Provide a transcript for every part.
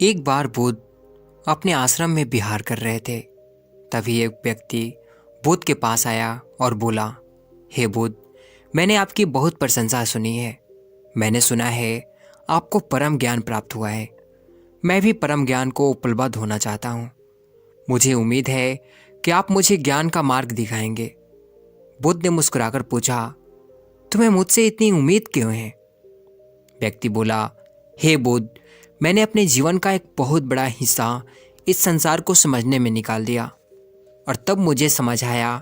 एक बार बुद्ध अपने आश्रम में विहार कर रहे थे। तभी एक व्यक्ति बुद्ध के पास आया और बोला, हे बुद्ध, मैंने आपकी बहुत प्रशंसा सुनी है। मैंने सुना है आपको परम ज्ञान प्राप्त हुआ है। मैं भी परम ज्ञान को उपलब्ध होना चाहता हूँ। मुझे उम्मीद है कि आप मुझे ज्ञान का मार्ग दिखाएंगे। बुद्ध ने मुस्कुराकर पूछा, तुम्हें मुझसे इतनी उम्मीद क्यों है? व्यक्ति बोला, हे बुद्ध, मैंने अपने जीवन का एक बहुत बड़ा हिस्सा इस संसार को समझने में निकाल दिया और तब मुझे समझ आया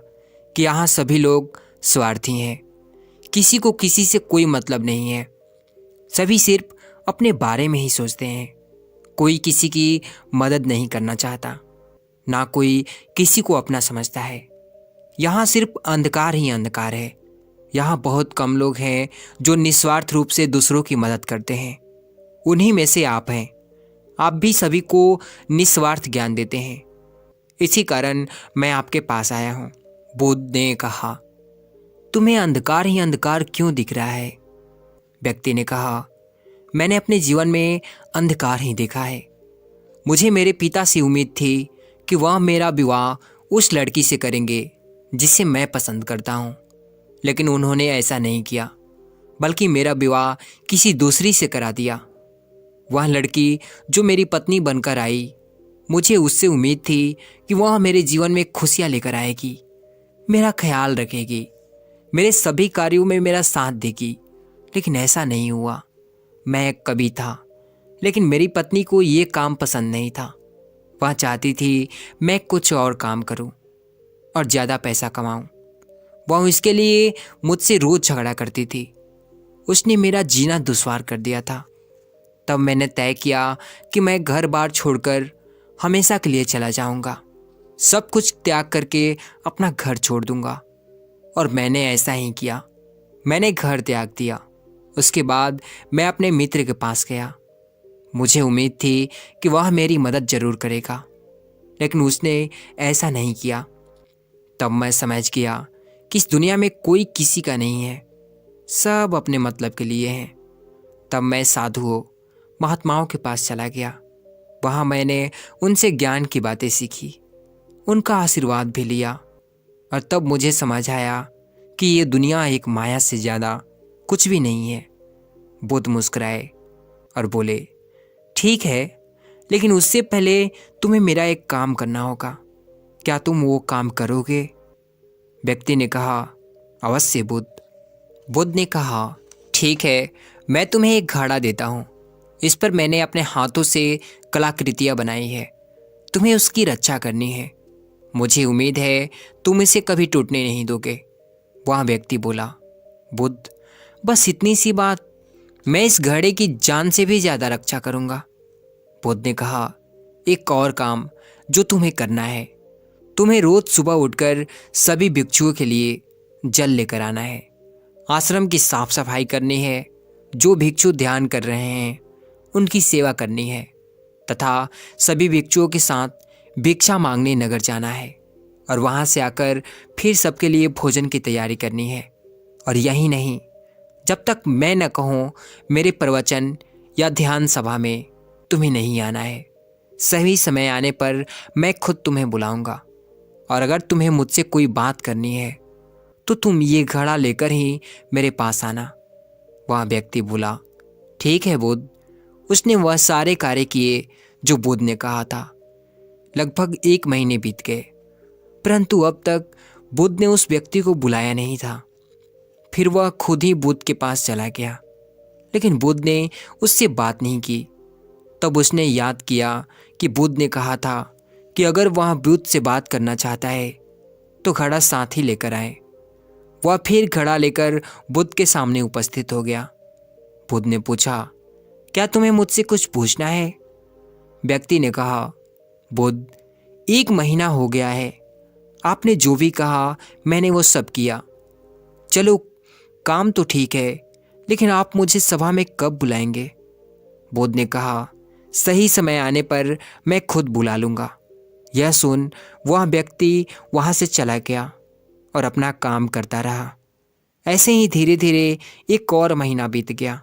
कि यहाँ सभी लोग स्वार्थी हैं। किसी को किसी से कोई मतलब नहीं है। सभी सिर्फ अपने बारे में ही सोचते हैं। कोई किसी की मदद नहीं करना चाहता, ना कोई किसी को अपना समझता है। यहाँ सिर्फ अंधकार ही अंधकार है। यहाँ बहुत कम लोग हैं जो निस्वार्थ रूप से दूसरों की मदद करते हैं। उन्हीं में से आप हैं। आप भी सभी को निस्वार्थ ज्ञान देते हैं। इसी कारण मैं आपके पास आया हूँ। बुद्ध ने कहा, तुम्हें अंधकार ही अंधकार क्यों दिख रहा है? व्यक्ति ने कहा, मैंने अपने जीवन में अंधकार ही देखा है। मुझे मेरे पिता से उम्मीद थी कि वह मेरा विवाह उस लड़की से करेंगे जिसे मैं पसंद करता हूँ, लेकिन उन्होंने ऐसा नहीं किया, बल्कि मेरा विवाह किसी दूसरी से करा दिया। वह लड़की जो मेरी पत्नी बनकर आई, मुझे उससे उम्मीद थी कि वह मेरे जीवन में खुशियाँ लेकर आएगी, मेरा ख्याल रखेगी, मेरे सभी कार्यों में मेरा साथ देगी, लेकिन ऐसा नहीं हुआ। मैं एक कवि था, लेकिन मेरी पत्नी को ये काम पसंद नहीं था। वह चाहती थी मैं कुछ और काम करूं और ज़्यादा पैसा कमाऊं। वह इसके लिए मुझसे रोज़ झगड़ा करती थी। उसने मेरा जीना दुश्वार कर दिया था। तब मैंने तय किया कि मैं घर बार छोड़कर हमेशा के लिए चला जाऊंगा। सब कुछ त्याग करके अपना घर छोड़ दूंगा। और मैंने ऐसा ही किया। मैंने घर त्याग दिया। उसके बाद मैं अपने मित्र के पास गया। मुझे उम्मीद थी कि वह मेरी मदद जरूर करेगा, लेकिन उसने ऐसा नहीं किया। तब मैं समझ गया कि इस दुनिया में कोई किसी का नहीं है, सब अपने मतलब के लिए हैं। तब मैं साधुओं, महात्माओं के पास चला गया। वहाँ मैंने उनसे ज्ञान की बातें सीखी, उनका आशीर्वाद भी लिया, और तब मुझे समझ आया कि ये दुनिया एक माया से ज़्यादा कुछ भी नहीं है। बुद्ध मुस्कुराए और बोले, ठीक है, लेकिन उससे पहले तुम्हें मेरा एक काम करना होगा। क्या तुम वो काम करोगे? व्यक्ति ने कहा, अवश्य बुद्ध। बुद्ध ने कहा, ठीक है, मैं तुम्हें एक घड़ा देता हूँ। इस पर मैंने अपने हाथों से कलाकृतियाँ बनाई है। तुम्हें उसकी रक्षा करनी है। मुझे उम्मीद है तुम इसे कभी टूटने नहीं दोगे। वह व्यक्ति बोला, बुद्ध, बस इतनी सी बात? मैं इस घड़े की जान से भी ज़्यादा रक्षा करूँगा। बुद्ध ने कहा, एक और काम जो तुम्हें करना है। तुम्हें रोज़ सुबह उठकर सभी भिक्षुओं के लिए जल लेकर आना है। आश्रम की साफ सफाई करनी है। जो भिक्षु ध्यान कर रहे हैं उनकी सेवा करनी है, तथा सभी भिक्षुओं के साथ भिक्षा मांगने नगर जाना है और वहाँ से आकर फिर सबके लिए भोजन की तैयारी करनी है। और यही नहीं, जब तक मैं न कहूँ मेरे प्रवचन या ध्यान सभा में तुम्हें नहीं आना है। सही समय आने पर मैं खुद तुम्हें बुलाऊंगा, और अगर तुम्हें मुझसे कोई बात करनी है तो तुम ये घड़ा लेकर ही मेरे पास आना। वह व्यक्ति बोला, ठीक है बुद्ध। उसने वह सारे कार्य किए जो बुद्ध ने कहा था। लगभग 1 महीने बीत गए, परंतु अब तक बुद्ध ने उस व्यक्ति को बुलाया नहीं था। फिर वह खुद ही बुद्ध के पास चला गया, लेकिन बुद्ध ने उससे बात नहीं की। तब उसने याद किया कि बुद्ध ने कहा था कि अगर वह बुद्ध से बात करना चाहता है तो घड़ा साथ ही लेकर आए। वह फिर घड़ा लेकर बुद्ध के सामने उपस्थित हो गया। बुद्ध ने पूछा, क्या तुम्हें मुझसे कुछ पूछना है? व्यक्ति ने कहा, बुद्ध, 1 महीना हो गया है। आपने जो भी कहा मैंने वो सब किया। चलो, काम तो ठीक है, लेकिन आप मुझे सभा में कब बुलाएंगे? बुद्ध ने कहा, सही समय आने पर मैं खुद बुला लूँगा। यह सुन वह व्यक्ति वहाँ से चला गया और अपना काम करता रहा। ऐसे ही धीरे धीरे 1 और महीना बीत गया।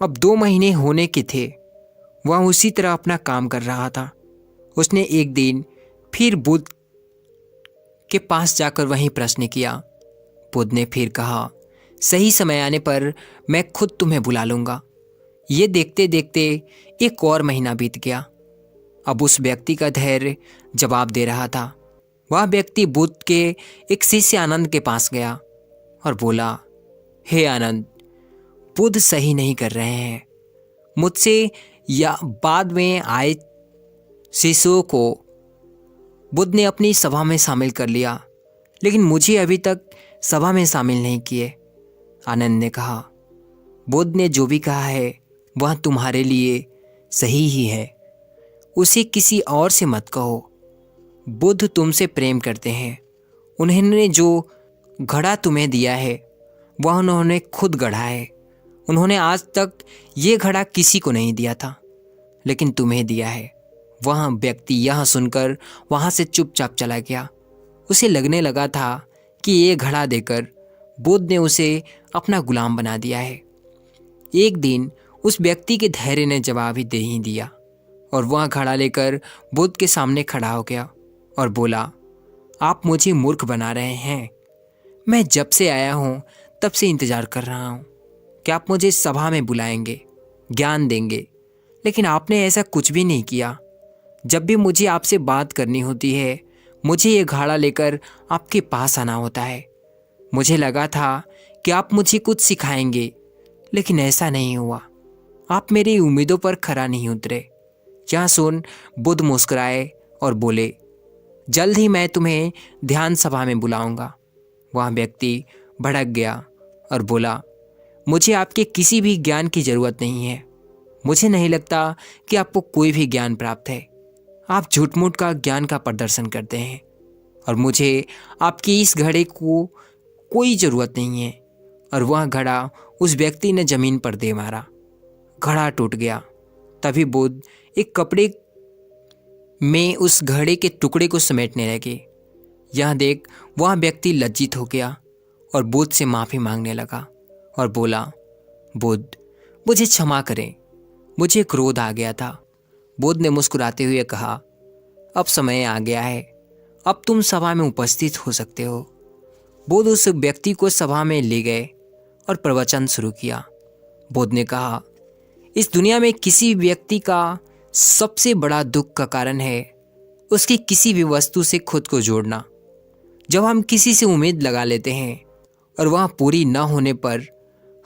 अब 2 महीने होने के थे। वह उसी तरह अपना काम कर रहा था। उसने एक दिन फिर बुद्ध के पास जाकर वही प्रश्न किया। बुद्ध ने फिर कहा, सही समय आने पर मैं खुद तुम्हें बुला लूंगा। ये देखते देखते एक और महीना बीत गया। अब उस व्यक्ति का धैर्य जवाब दे रहा था। वह व्यक्ति बुद्ध के एक शिष्य आनंद के पास गया और बोला, हे आनंद, बुद्ध सही नहीं कर रहे हैं। मुझसे या बाद में आए शिष्यों को बुद्ध ने अपनी सभा में शामिल कर लिया, लेकिन मुझे अभी तक सभा में शामिल नहीं किए। आनंद ने कहा, बुद्ध ने जो भी कहा है वह तुम्हारे लिए सही ही है। उसे किसी और से मत कहो। बुद्ध तुमसे प्रेम करते हैं। उन्होंने जो घड़ा तुम्हें दिया है वह उन्होंने खुद गढ़ा है। उन्होंने आज तक ये घड़ा किसी को नहीं दिया था, लेकिन तुम्हें दिया है। वह व्यक्ति यह सुनकर वहाँ से चुपचाप चला गया। उसे लगने लगा था कि ये घड़ा देकर बुद्ध ने उसे अपना गुलाम बना दिया है। एक दिन उस व्यक्ति के धैर्य ने जवाब ही दे ही दिया और वह घड़ा लेकर बुद्ध के सामने खड़ा हो गया और बोला, आप मुझे मूर्ख बना रहे हैं। मैं जब से आया हूँ तब से इंतजार कर रहा हूँ कि आप मुझे सभा में बुलाएंगे, ज्ञान देंगे, लेकिन आपने ऐसा कुछ भी नहीं किया। जब भी मुझे आपसे बात करनी होती है, मुझे ये घड़ा लेकर आपके पास आना होता है। मुझे लगा था कि आप मुझे कुछ सिखाएंगे, लेकिन ऐसा नहीं हुआ। आप मेरी उम्मीदों पर खरा नहीं उतरे। यह सुन बुद्ध मुस्कुराए और बोले, जल्द ही मैं तुम्हें ध्यान सभा में बुलाऊंगा। वह व्यक्ति भड़क गया और बोला, मुझे आपके किसी भी ज्ञान की ज़रूरत नहीं है। मुझे नहीं लगता कि आपको कोई भी ज्ञान प्राप्त है। आप झूठ मूठ का ज्ञान का प्रदर्शन करते हैं और मुझे आपकी इस घड़े को कोई ज़रूरत नहीं है। और वह घड़ा उस व्यक्ति ने ज़मीन पर दे मारा। घड़ा टूट गया। तभी बुद्ध एक कपड़े में उस घड़े के टुकड़े को समेटने लगे। यह देख वह व्यक्ति लज्जित हो गया और बुद्ध से माफ़ी मांगने लगा और बोला, बुद्ध, मुझे क्षमा करें, मुझे क्रोध आ गया था। बुद्ध ने मुस्कुराते हुए कहा, अब समय आ गया है, अब तुम सभा में उपस्थित हो सकते हो। बुद्ध उस व्यक्ति को सभा में ले गए और प्रवचन शुरू किया। बुद्ध ने कहा, इस दुनिया में किसी व्यक्ति का सबसे बड़ा दुख का कारण है उसकी किसी भी वस्तु से खुद को जोड़ना। जब हम किसी से उम्मीद लगा लेते हैं और वह पूरी न होने पर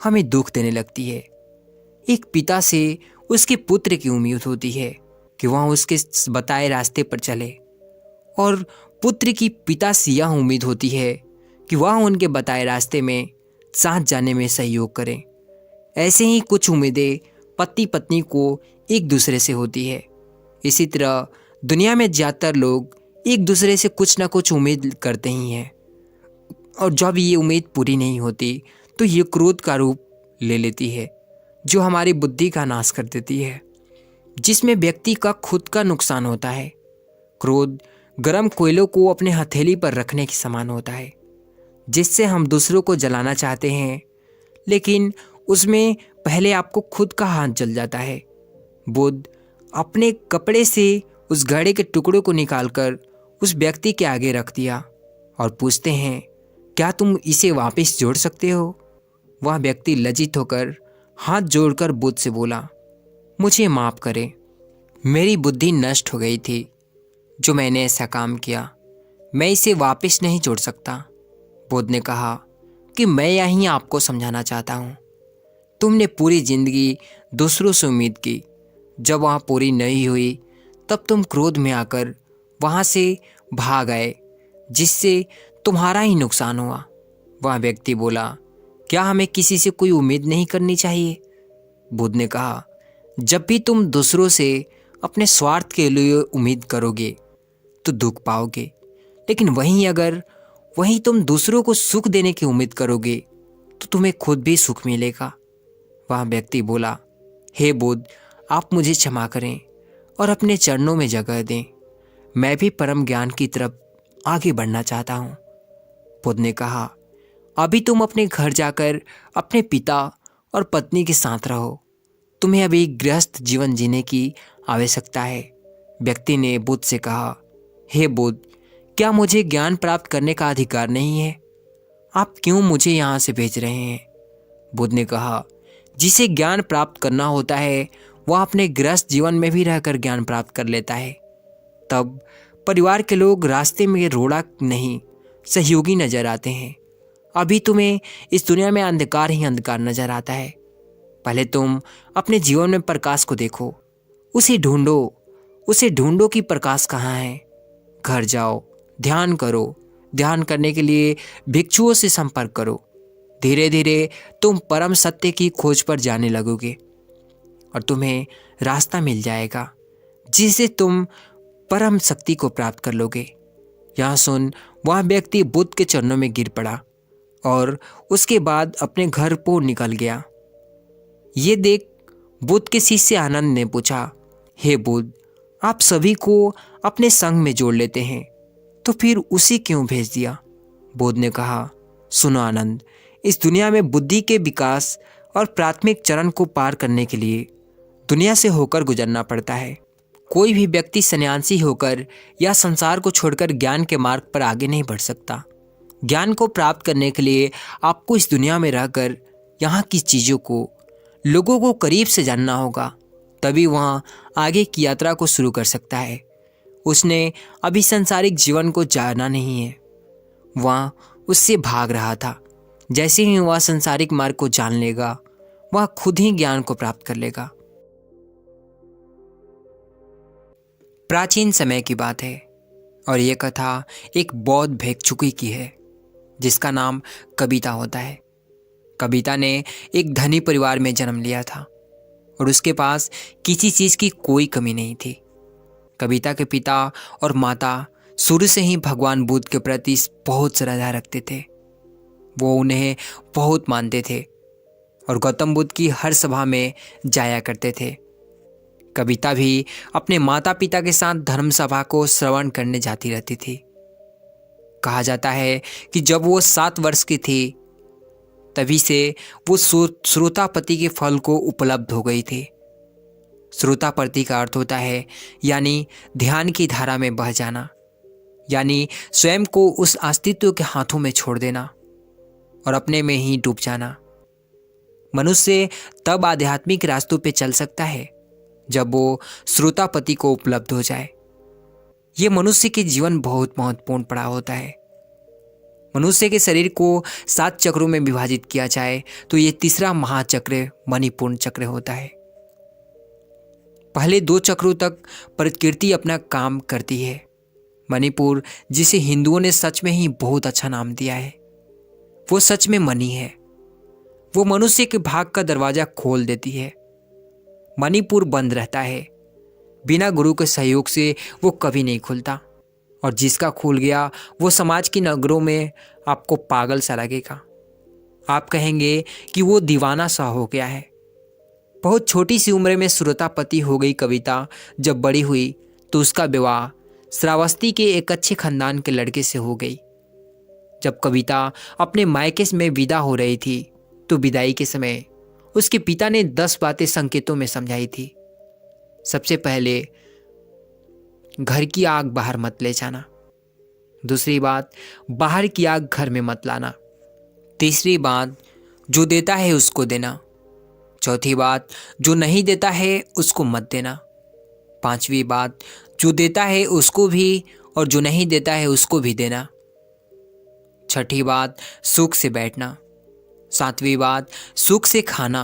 हमें दुख देने लगती है। एक पिता से उसके पुत्र की उम्मीद होती है कि वह उसके बताए रास्ते पर चले, और पुत्र की पिता से यह उम्मीद होती है कि वह उनके बताए रास्ते में साथ जाने में सहयोग करें। ऐसे ही कुछ उम्मीदें पति पत्नी को एक दूसरे से होती है। इसी तरह दुनिया में ज़्यादातर लोग एक दूसरे से कुछ ना कुछ उम्मीद करते ही हैं, और जब ये उम्मीद पूरी नहीं होती तो ये क्रोध का रूप ले लेती है, जो हमारी बुद्धि का नाश कर देती है, जिसमें व्यक्ति का खुद का नुकसान होता है। क्रोध गर्म कोयलों को अपने हथेली पर रखने के समान होता है, जिससे हम दूसरों को जलाना चाहते हैं, लेकिन उसमें पहले आपको खुद का हाथ जल जाता है। बुद्ध अपने कपड़े से उस घड़े के टुकड़ों को निकालकर उस व्यक्ति के आगे रख दिया और पूछते हैं, क्या तुम इसे वापस जोड़ सकते हो? वह व्यक्ति लज्जित होकर हाथ जोड़कर बुद्ध से बोला, मुझे माफ़ करें, मेरी बुद्धि नष्ट हो गई थी जो मैंने ऐसा काम किया। मैं इसे वापस नहीं जोड़ सकता। बुद्ध ने कहा कि मैं यहीं आपको समझाना चाहता हूँ। तुमने पूरी जिंदगी दूसरों से उम्मीद की, जब वह पूरी नहीं हुई तब तुम क्रोध में आकर वहाँ से भाग आए, जिससे तुम्हारा ही नुकसान हुआ। वह व्यक्ति बोला, क्या हमें किसी से कोई उम्मीद नहीं करनी चाहिए? बुद्ध ने कहा, जब भी तुम दूसरों से अपने स्वार्थ के लिए उम्मीद करोगे तो दुख पाओगे, लेकिन वहीं तुम दूसरों को सुख देने की उम्मीद करोगे तो तुम्हें खुद भी सुख मिलेगा। वह व्यक्ति बोला, हे बुद्ध, आप मुझे क्षमा करें और अपने चरणों में जगह दें। मैं भी परम ज्ञान की तरफ आगे बढ़ना चाहता हूँ। बुद्ध ने कहा, अभी तुम अपने घर जाकर अपने पिता और पत्नी के साथ रहो। तुम्हें अभी गृहस्थ जीवन जीने की आवश्यकता है। व्यक्ति ने बुद्ध से कहा, हे बुद्ध, क्या मुझे ज्ञान प्राप्त करने का अधिकार नहीं है? आप क्यों मुझे यहाँ से भेज रहे हैं? बुद्ध ने कहा, जिसे ज्ञान प्राप्त करना होता है वह अपने गृहस्थ जीवन में भी रहकर ज्ञान प्राप्त कर लेता है। तब परिवार के लोग रास्ते में रोड़ा नहीं, सहयोगी नजर आते हैं। अभी तुम्हें इस दुनिया में अंधकार ही अंधकार नजर आता है। पहले तुम अपने जीवन में प्रकाश को देखो, उसे ढूंढो कि प्रकाश कहाँ है। घर जाओ, ध्यान करो। ध्यान करने के लिए भिक्षुओं से संपर्क करो। धीरे धीरे तुम परम सत्य की खोज पर जाने लगोगे और तुम्हें रास्ता मिल जाएगा जिससे तुम परम शक्ति को प्राप्त कर लोगे। यह सुन वह व्यक्ति बुद्ध के चरणों में गिर पड़ा और उसके बाद अपने घर को निकल गया। ये देख बुद्ध के शिष्य आनंद ने पूछा, हे बुद्ध, आप सभी को अपने संग में जोड़ लेते हैं, तो फिर उसे क्यों भेज दिया? बुद्ध ने कहा, सुनो आनंद, इस दुनिया में बुद्धि के विकास और प्राथमिक चरण को पार करने के लिए दुनिया से होकर गुजरना पड़ता है। कोई भी व्यक्ति सन्यासी होकर या संसार को छोड़कर ज्ञान के मार्ग पर आगे नहीं बढ़ सकता। ज्ञान को प्राप्त करने के लिए आपको इस दुनिया में रहकर यहाँ की चीज़ों को, लोगों को करीब से जानना होगा, तभी वह आगे की यात्रा को शुरू कर सकता है। उसने अभी सांसारिक जीवन को जाना नहीं है, वह उससे भाग रहा था। जैसे ही वह सांसारिक मार्ग को जान लेगा, वह खुद ही ज्ञान को प्राप्त कर लेगा। प्राचीन समय की बात है और यह कथा एक बौद्ध भिक्षुकी की है जिसका नाम कविता होता है। कविता ने एक धनी परिवार में जन्म लिया था और उसके पास किसी चीज़ की कोई कमी नहीं थी। कविता के पिता और माता शुरू से ही भगवान बुद्ध के प्रति बहुत श्रद्धा रखते थे। वो उन्हें बहुत मानते थे और गौतम बुद्ध की हर सभा में जाया करते थे। कविता भी अपने माता पिता के साथ धर्म सभा को श्रवण करने जाती रहती थी। कहा जाता है कि जब वो 7 वर्ष की थी तभी से वो श्रोतापति के फल को उपलब्ध हो गई थी। श्रोतापति का अर्थ होता है यानी ध्यान की धारा में बह जाना, यानी स्वयं को उस अस्तित्व के हाथों में छोड़ देना और अपने में ही डूब जाना। मनुष्य तब आध्यात्मिक रास्तों पे चल सकता है जब वो श्रोतापति को उपलब्ध हो जाए। ये मनुष्य के जीवन बहुत महत्वपूर्ण पड़ाव होता है। मनुष्य के शरीर को 7 चक्रों में विभाजित किया जाए तो ये तीसरा महाचक्र मणिपूर्ण चक्र होता है। पहले 2 चक्रों तक प्रकृति अपना काम करती है। मणिपुर, जिसे हिंदुओं ने सच में ही बहुत अच्छा नाम दिया है, वो सच में मणि है। वो मनुष्य के भाग का दरवाजा खोल देती है। मणिपुर बंद रहता है, बिना गुरु के सहयोग से वो कभी नहीं खुलता, और जिसका खुल गया वो समाज की नगरों में आपको पागल सा लगेगा। आप कहेंगे कि वो दीवाना सा हो गया है। बहुत छोटी सी उम्र में श्रोतापति हो गई कविता जब बड़ी हुई तो उसका विवाह श्रावस्ती के एक अच्छे खानदान के लड़के से हो गई। जब कविता अपने मायके में विदा हो रही थी तो विदाई के समय उसके पिता ने 10 बातें संकेतों में समझाई थी। सबसे पहले, घर की आग बाहर मत ले जाना। दूसरी बात, बाहर की आग घर में मत लाना। तीसरी बात, जो देता है उसको देना। चौथी बात, जो नहीं देता है उसको मत देना। 5वीं बात, जो देता है उसको भी और जो नहीं देता है उसको भी देना। 6ठी बात, सुख से बैठना। 7वीं बात, सुख से खाना।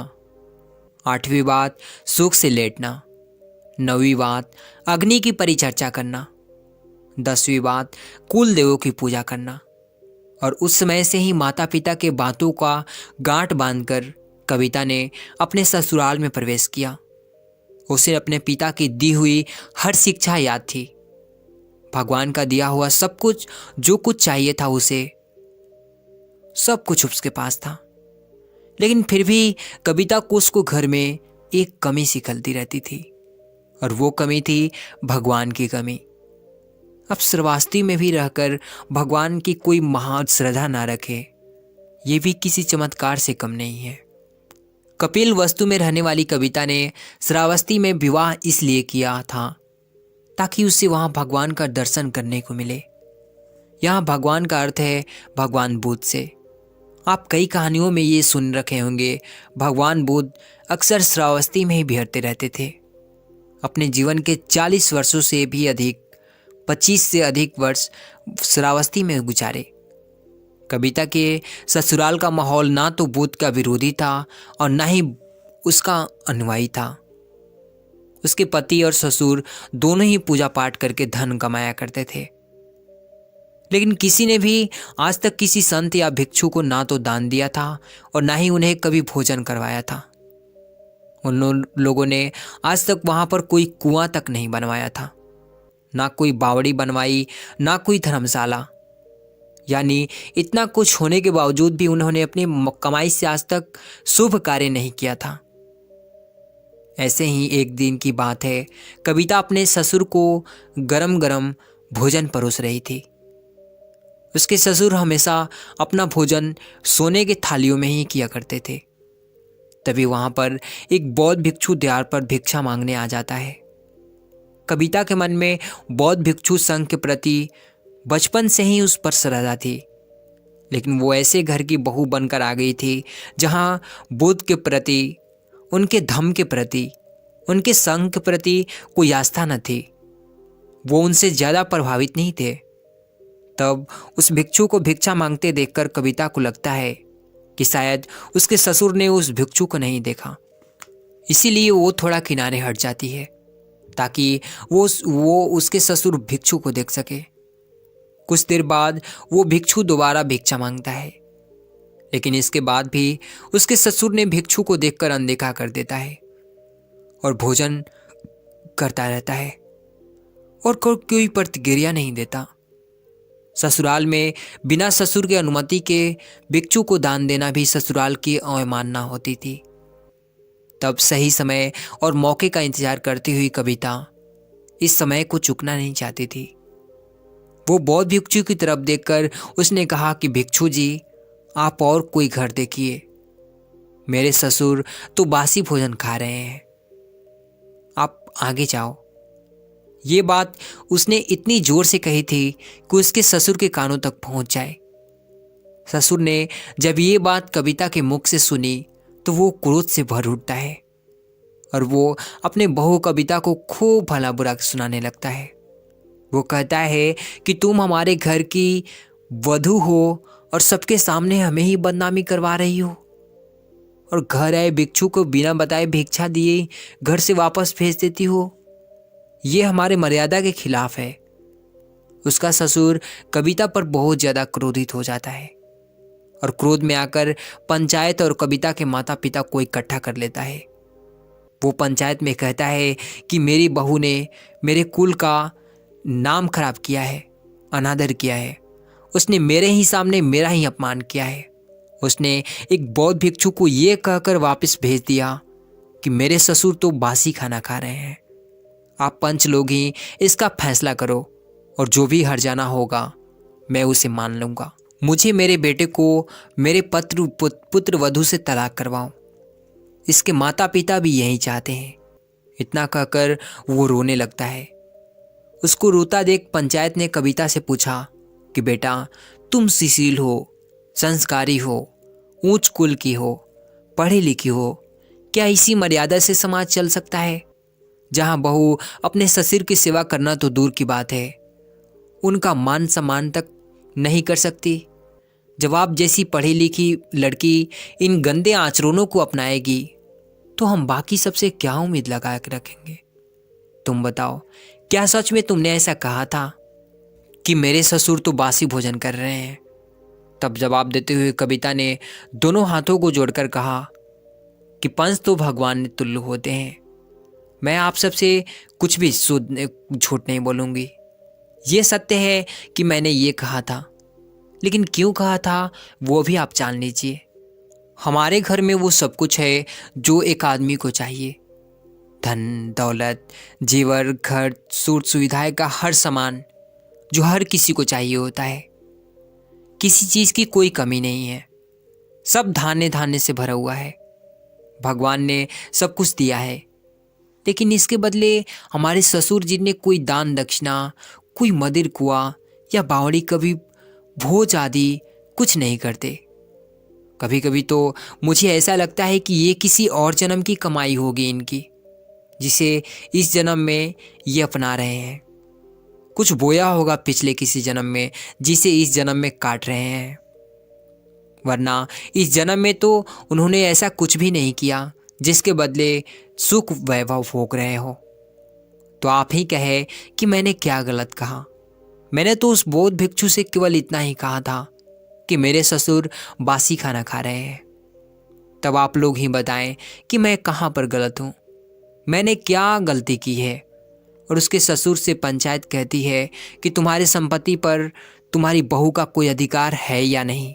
8वीं बात, सुख से लेटना। 9वीं बात, अग्नि की परिचर्चा करना। 10वीं बात, कुल देवों की पूजा करना। और उस समय से ही माता पिता के बातों का गांठ बांधकर कविता ने अपने ससुराल में प्रवेश किया। उसे अपने पिता की दी हुई हर शिक्षा याद थी। भगवान का दिया हुआ सब कुछ, जो कुछ चाहिए था उसे, सब कुछ उसके पास था। लेकिन फिर भी कविता को उसको घर में एक कमी सी खलती रहती थी, और वो कमी थी भगवान की कमी। अब श्रावस्ती में भी रहकर भगवान की कोई महान श्रद्धा ना रखे, ये भी किसी चमत्कार से कम नहीं है। कपिल वस्तु में रहने वाली कविता ने श्रावस्ती में विवाह इसलिए किया था ताकि उसे वहां भगवान का दर्शन करने को मिले। यहाँ भगवान का अर्थ है भगवान बुद्ध से। आप कई कहानियों में ये सुन रखे होंगे, भगवान बुद्ध अक्सर श्रावस्ती में ही विहरते रहते थे। अपने जीवन के 40 वर्षों से भी अधिक, 25 से अधिक वर्ष श्रावस्ती में गुजारे। कविता के ससुराल का माहौल ना तो बुद्ध का विरोधी था और ना ही उसका अनुयायी था। उसके पति और ससुर दोनों ही पूजा पाठ करके धन कमाया करते थे, लेकिन किसी ने भी आज तक किसी संत या भिक्षु को ना तो दान दिया था और ना ही उन्हें कभी भोजन करवाया था। उन लोगों ने आज तक वहां पर कोई कुआं तक नहीं बनवाया था, ना कोई बावड़ी बनवाई, ना कोई धर्मशाला। यानी इतना कुछ होने के बावजूद भी उन्होंने अपनी कमाई से आज तक शुभ कार्य नहीं किया था। ऐसे ही एक दिन की बात है, कविता अपने ससुर को गरम गरम भोजन परोस रही थी। उसके ससुर हमेशा अपना भोजन सोने के थालियों में ही किया करते थे। तभी वहां पर एक बौद्ध भिक्षु द्वार पर भिक्षा मांगने आ जाता है। कविता के मन में बौद्ध भिक्षु संघ के प्रति बचपन से ही उस पर श्रद्धा थी, लेकिन वो ऐसे घर की बहू बनकर आ गई थी जहां बुद्ध के प्रति, उनके धम्म के प्रति, उनके संघ के प्रति कोई आस्था न थी। वो उनसे ज्यादा प्रभावित नहीं थे। तब उस भिक्षु को भिक्षा मांगते देखकर कविता को लगता है कि शायद उसके ससुर ने उस भिक्षु को नहीं देखा, इसीलिए वो थोड़ा किनारे हट जाती है ताकि वो उसके ससुर भिक्षु को देख सके। कुछ देर बाद वो भिक्षु दोबारा भिक्षा मांगता है, लेकिन इसके बाद भी उसके ससुर ने भिक्षु को देखकर अनदेखा कर देता है और भोजन करता रहता है और कोई प्रतिक्रिया नहीं देता। ससुराल में बिना ससुर की अनुमति के भिक्षु को दान देना भी ससुराल की अवमानना होती थी। तब सही समय और मौके का इंतजार करती हुई कविता इस समय को चूकना नहीं चाहती थी। वो बौद्ध भिक्षु की तरफ देखकर उसने कहा कि भिक्षु जी, आप और कोई घर देखिए, मेरे ससुर तो बासी भोजन खा रहे हैं, आप आगे जाओ। ये बात उसने इतनी जोर से कही थी कि उसके ससुर के कानों तक पहुंच जाए। ससुर ने जब ये बात कविता के मुख से सुनी तो वो क्रोध से भर उठता है और वो अपने बहू कविता को खूब भला बुरा सुनाने लगता है। वो कहता है कि तुम हमारे घर की वधू हो और सबके सामने हमें ही बदनामी करवा रही हो, और घर आए भिक्षु को बिना बताए भिक्षा दिए घर से वापस भेज देती हो। ये हमारे मर्यादा के खिलाफ है। उसका ससुर कविता पर बहुत ज्यादा क्रोधित हो जाता है और क्रोध में आकर पंचायत और कविता के माता पिता को इकट्ठा कर लेता है। वो पंचायत में कहता है कि मेरी बहू ने मेरे कुल का नाम खराब किया है, अनादर किया है। उसने मेरे ही सामने मेरा ही अपमान किया है। उसने एक बौद्ध भिक्षु को ये कहकर वापस भेज दिया कि मेरे ससुर तो बासी खाना खा रहे हैं। आप पंच लोग ही इसका फैसला करो और जो भी हर्जाना होगा मैं उसे मान लूंगा। मुझे मेरे बेटे को मेरे पुत्र वधू से तलाक करवाओ। इसके माता पिता भी यही चाहते हैं। इतना कहकर वो रोने लगता है। उसको रोता देख पंचायत ने कविता से पूछा कि बेटा, तुम सुशील हो, संस्कारी हो, ऊंच कुल की हो, पढ़ी लिखी हो, क्या इसी मर्यादा से समाज चल सकता है जहां बहू अपने ससुर की सेवा करना तो दूर की बात है, उनका मान सम्मान तक नहीं कर सकती? जब आप जैसी पढ़ी लिखी लड़की इन गंदे आचरणों को अपनाएगी तो हम बाकी सबसे क्या उम्मीद लगा के रखेंगे? तुम बताओ, क्या सच में तुमने ऐसा कहा था कि मेरे ससुर तो बासी भोजन कर रहे हैं? तब जवाब देते हुए कविता ने दोनों हाथों को जोड़कर कहा कि पंच तो भगवान ने तुल्य होते हैं। मैं आप सबसे कुछ भी झूठ नहीं बोलूंगी। ये सत्य है कि मैंने ये कहा था, लेकिन क्यों कहा था वो भी आप जान लीजिए। हमारे घर में वो सब कुछ है जो एक आदमी को चाहिए। धन दौलत, जेवर, घर, सुख सुविधाएं का हर सामान जो हर किसी को चाहिए होता है। किसी चीज की कोई कमी नहीं है। सब धान्य धान्य से भरा हुआ है। भगवान ने सब कुछ दिया है, लेकिन इसके बदले हमारे ससुर जी ने कोई दान दक्षिणा, कोई मंदिर कुआं या बावड़ी, कभी भोज आदि कुछ नहीं करते। कभी कभी तो मुझे ऐसा लगता है कि ये किसी और जन्म की कमाई होगी इनकी, जिसे इस जन्म में ये अपना रहे हैं। कुछ बोया होगा पिछले किसी जन्म में, जिसे इस जन्म में काट रहे हैं। वरना इस जन्म में तो उन्होंने ऐसा कुछ भी नहीं किया जिसके बदले सुख वैभव भोग रहे हो। तो आप ही कहे कि मैंने क्या गलत कहा। मैंने तो उस बौद्ध भिक्षु से केवल इतना ही कहा था कि मेरे ससुर बासी खाना खा रहे हैं। तब आप लोग ही बताएं कि मैं कहाँ पर गलत हूँ, मैंने क्या गलती की है। और उसके ससुर से पंचायत कहती है कि तुम्हारी संपत्ति पर तुम्हारी बहू का कोई अधिकार है या नहीं।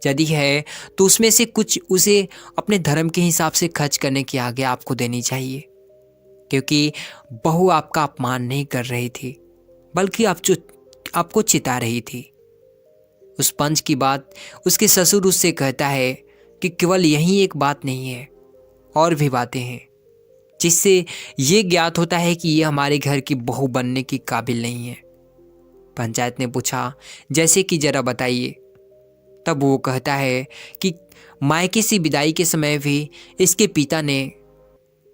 यदि है तो उसमें से कुछ उसे अपने धर्म के हिसाब से खर्च करने की आज्ञा आपको देनी चाहिए, क्योंकि बहू आपका अपमान नहीं कर रही थी, बल्कि आपको चिता रही थी। उस पंच की बात उसके ससुर उससे कहता है कि केवल यही एक बात नहीं है, और भी बातें हैं, जिससे ये ज्ञात होता है कि ये हमारे घर की बहू बनने की काबिल नहीं है। पंचायत ने पूछा, जैसे कि जरा बताइए। तब वो कहता है कि मायके से विदाई के समय भी इसके पिता ने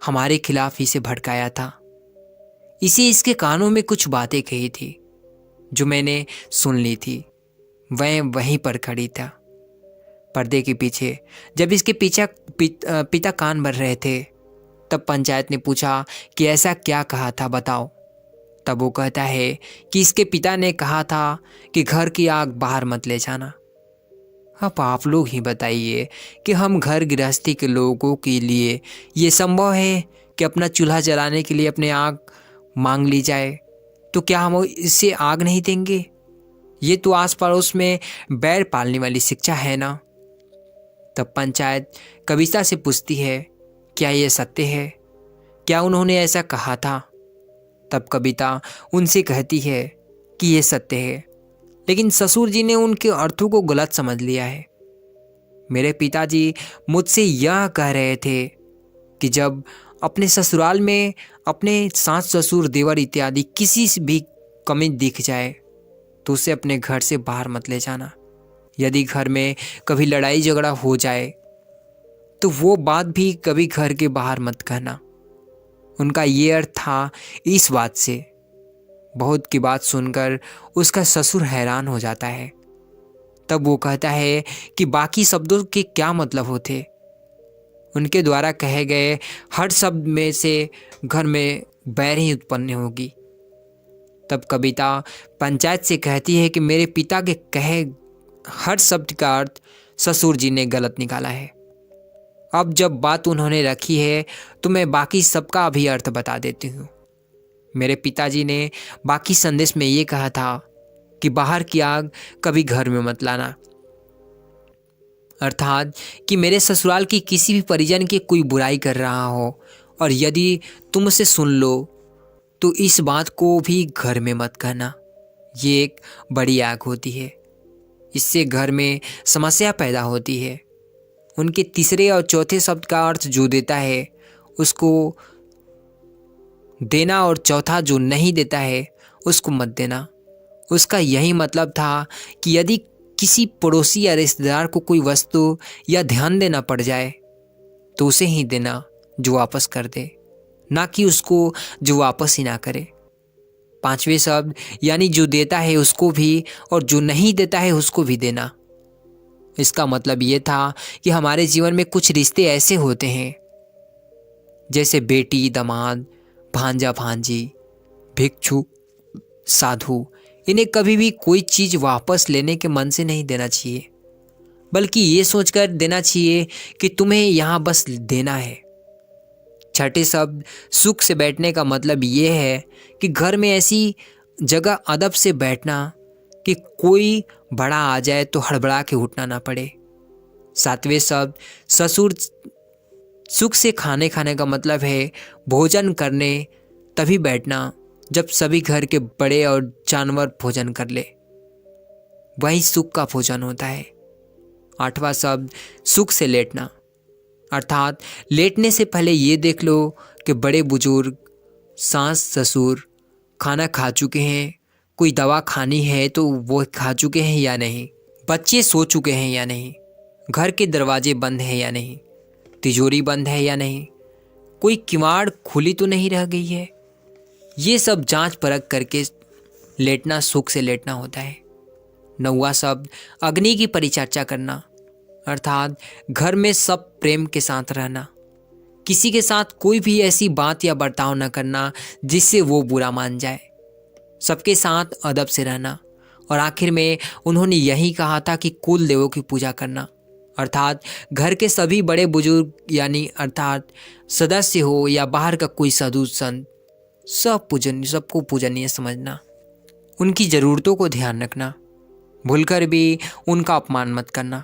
हमारे खिलाफ इसे भड़काया था। इसे इसके कानों में कुछ बातें कही थी जो मैंने सुन ली थी। वह वहीं पर खड़ी था पर्दे के पीछे। जब इसके पिता कान भर रहे थे, तब पंचायत ने पूछा कि ऐसा क्या कहा था, बताओ। तब वो कहता है कि इसके पिता ने कहा था कि घर की आग बाहर मत ले जाना। अब आप लोग ही बताइए कि हम घर गृहस्थी के लोगों के लिए ये संभव है कि अपना चूल्हा जलाने के लिए अपने आग मांग ली जाए, तो क्या हम इससे आग नहीं देंगे? ये तो आस पड़ोस में बैर पालने वाली शिक्षा है ना। तब पंचायत कविता से पूछती है, क्या ये सत्य है? क्या उन्होंने ऐसा कहा था? तब कविता उनसे कहती है कि ये सत्य है, लेकिन ससुर जी ने उनके अर्थों को गलत समझ लिया है। मेरे पिताजी मुझसे यह कह रहे थे कि जब अपने ससुराल में अपने सास ससुर देवर इत्यादि किसी से भी कमी दिख जाए तो उसे अपने घर से बाहर मत ले जाना। यदि घर में कभी लड़ाई झगड़ा हो जाए तो वो बात भी कभी घर के बाहर मत कहना। उनका ये अर्थ था इस बात से। बहुत की बात सुनकर उसका ससुर हैरान हो जाता है। तब वो कहता है कि बाकी शब्दों के क्या मतलब होते। उनके द्वारा कहे गए हर शब्द में से घर में बैर ही उत्पन्न होगी। तब कविता पंचायत से कहती है कि मेरे पिता के कहे हर शब्द का अर्थ ससुर जी ने गलत निकाला है। अब जब बात उन्होंने रखी है तो मैं बाकी सबका भी अर्थ बता देती हूँ। मेरे पिताजी ने बाकी संदेश में ये कहा था कि बाहर की आग कभी घर में मत लाना, अर्थात कि मेरे ससुराल की किसी भी परिजन की कोई बुराई कर रहा हो और यदि तुम उसे सुन लो तो इस बात को भी घर में मत कहना। ये एक बड़ी आग होती है, इससे घर में समस्या पैदा होती है। उनके तीसरे और चौथे शब्द का अर्थ जो देता है उसको देना और चौथा जो नहीं देता है उसको मत देना। उसका यही मतलब था कि यदि किसी पड़ोसी या रिश्तेदार को कोई वस्तु या ध्यान देना पड़ जाए तो उसे ही देना जो वापस कर दे, ना कि उसको जो वापस ही ना करे। पांचवें शब्द यानी जो देता है उसको भी और जो नहीं देता है उसको भी देना। इसका मतलब ये था कि हमारे जीवन में कुछ रिश्ते ऐसे होते हैं जैसे बेटी दामाद, भांजा भांजी, भिक्षु साधु, इन्हें कभी भी कोई चीज़ वापस लेने के मन से नहीं देना चाहिए, बल्कि ये सोचकर देना चाहिए कि तुम्हें यहाँ बस देना है। छठे शब्द सुख से बैठने का मतलब ये है कि घर में ऐसी जगह अदब से बैठना कि कोई बड़ा आ जाए तो हड़बड़ा के उठना ना पड़े। सातवें शब्द ससुर सुख से खाने का मतलब है भोजन करने तभी बैठना जब सभी घर के बड़े और जानवर भोजन कर ले, वही सुख का भोजन होता है। आठवां शब्द सुख से लेटना, अर्थात लेटने से पहले ये देख लो कि बड़े बुजुर्ग, सास ससुर खाना खा चुके हैं, कोई दवा खानी है तो वो खा चुके हैं या नहीं, बच्चे सो चुके हैं या नहीं, घर के दरवाजे बंद हैं या नहीं, तिजोरी बंद है या नहीं, कोई किवाड़ खुली तो नहीं रह गई है। ये सब जांच परख करके लेटना सुख से लेटना होता है। 9वां शब्द अग्नि की परिचर्चा करना, अर्थात घर में सब प्रेम के साथ रहना, किसी के साथ कोई भी ऐसी बात या बर्ताव न करना जिससे वो बुरा मान जाए, सबके साथ अदब से रहना। और आखिर में उन्होंने यही कहा था कि कुल देवों की पूजा करना, अर्थात घर के सभी बड़े बुजुर्ग यानी अर्थात सदस्य हो या बाहर का कोई साधु संत, सबको पूजनीय समझना, उनकी ज़रूरतों को ध्यान रखना, भूलकर भी उनका अपमान मत करना।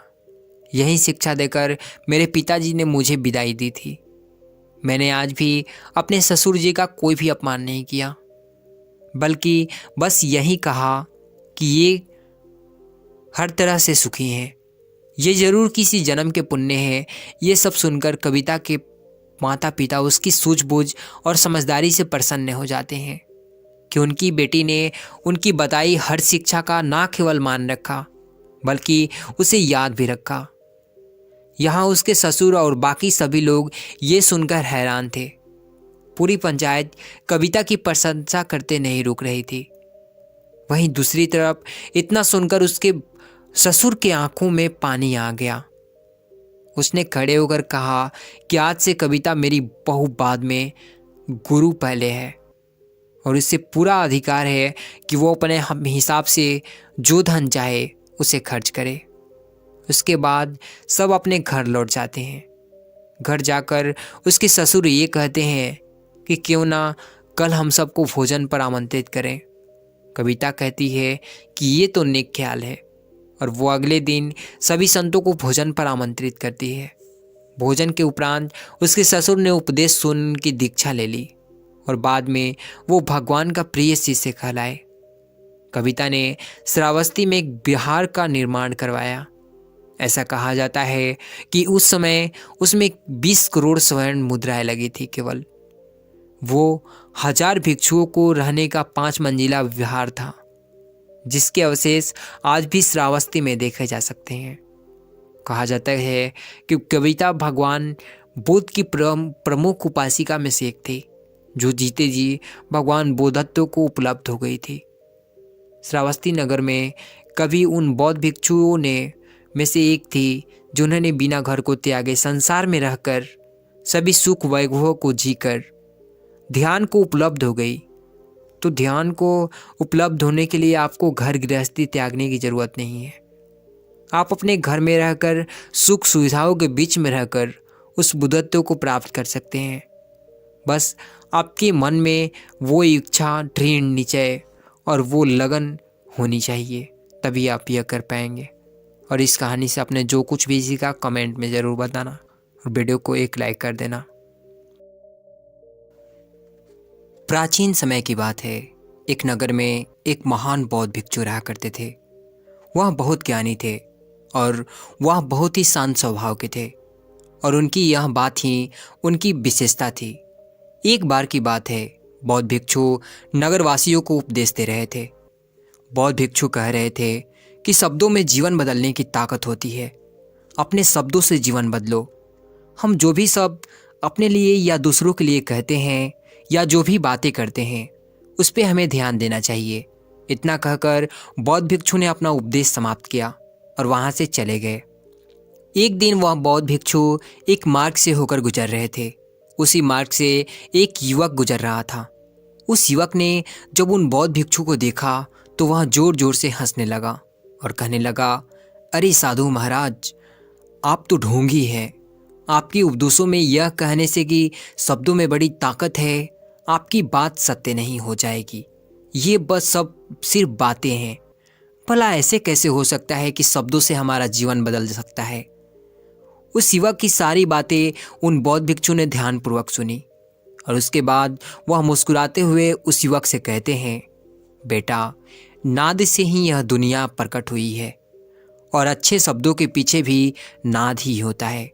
यही शिक्षा देकर मेरे पिताजी ने मुझे विदाई दी थी। मैंने आज भी अपने ससुर जी का कोई भी अपमान नहीं किया, बल्कि बस यही कहा कि ये हर तरह से सुखी हैं, ये जरूर किसी जन्म के पुण्य है। ये सब सुनकर कविता के माता पिता उसकी सूझबूझ और समझदारी से प्रसन्न हो जाते हैं कि उनकी बेटी ने उनकी बताई हर शिक्षा का ना केवल मान रखा बल्कि उसे याद भी रखा। यहाँ उसके ससुर और बाकी सभी लोग ये सुनकर हैरान थे। पूरी पंचायत कविता की प्रशंसा करते नहीं रुक रही थी। वहीं दूसरी तरफ इतना सुनकर उसके ससुर के आंखों में पानी आ गया। उसने खड़े होकर कहा कि आज से कविता मेरी बहू बाद में, गुरु पहले है, और इससे पूरा अधिकार है कि वो अपने हिसाब से जो धन चाहे उसे खर्च करे। उसके बाद सब अपने घर लौट जाते हैं। घर जाकर उसके ससुर ये कहते हैं कि क्यों ना कल हम सबको भोजन पर आमंत्रित करें। कविता कहती है कि ये तो नेक ख्याल है, और वो अगले दिन सभी संतों को भोजन पर आमंत्रित करती है। भोजन के उपरांत उसके ससुर ने उपदेश सुन की दीक्षा ले ली और बाद में वो भगवान का प्रिय शिष्य कहलाए। कविता ने श्रावस्ती में एक विहार का निर्माण करवाया। ऐसा कहा जाता है कि उस समय उसमें 20 करोड़ स्वर्ण मुद्राएं लगी थी। केवल वो 1000 भिक्षुओं को रहने का 5 मंजिला विहार था, जिसके अवशेष आज भी श्रावस्ती में देखे जा सकते हैं। कहा जाता है कि कविता भगवान बुद्ध की प्रमुख उपासिका में से एक थी, जो जीते जी भगवान बुद्धत्व को उपलब्ध हो गई थी। श्रावस्ती नगर में कभी उन बौद्ध भिक्षुओं में से एक थी जिन्होंने बिना घर को त्यागे संसार में रहकर सभी सुख वैभव को जीकर ध्यान को उपलब्ध हो गई। तो ध्यान को उपलब्ध होने के लिए आपको घर गृहस्थी त्यागने की जरूरत नहीं है। आप अपने घर में रहकर सुख सुविधाओं के बीच में रहकर उस बुद्धत्व को प्राप्त कर सकते हैं। बस आपके मन में वो इच्छा, दृढ़ निश्चय और वो लगन होनी चाहिए, तभी आप यह कर पाएंगे। और इस कहानी से आपने जो कुछ भी सीखा कमेंट में ज़रूर बताना और वीडियो को एक लाइक कर देना। प्राचीन समय की बात है। एक नगर में एक महान बौद्ध भिक्षु रहा करते थे। वह बहुत ज्ञानी थे और वह बहुत ही शांत स्वभाव के थे, और उनकी यह बात ही उनकी विशेषता थी। एक बार की बात है, बौद्ध भिक्षु नगरवासियों को उपदेश दे रहे थे। बौद्ध भिक्षु कह रहे थे कि शब्दों में जीवन बदलने की ताकत होती है। अपने शब्दों से जीवन बदलो। हम जो भी शब्द अपने लिए या दूसरों के लिए कहते हैं या जो भी बातें करते हैं उस पर हमें ध्यान देना चाहिए। इतना कहकर बौद्ध भिक्षु ने अपना उपदेश समाप्त किया और वहाँ से चले गए। एक दिन वह बौद्ध भिक्षु एक मार्ग से होकर गुजर रहे थे। उसी मार्ग से एक युवक गुजर रहा था। उस युवक ने जब उन बौद्ध भिक्षु को देखा तो वह जोर जोर से हंसने लगा और कहने लगा, अरे साधु महाराज, आप तो ढोंगी हैं। आपके उपदेशों में यह कहने से कि शब्दों में बड़ी ताकत है, आपकी बात सत्य नहीं हो जाएगी। ये बस सब सिर्फ बातें हैं। भला ऐसे कैसे हो सकता है कि शब्दों से हमारा जीवन बदल सकता है? उस युवक की सारी बातें उन बौद्ध भिक्षु ने ध्यानपूर्वक सुनी और उसके बाद वह मुस्कुराते हुए उस युवक से कहते हैं, बेटा, नाद से ही यह दुनिया प्रकट हुई है और अच्छे शब्दों के पीछे भी नाद ही होता है।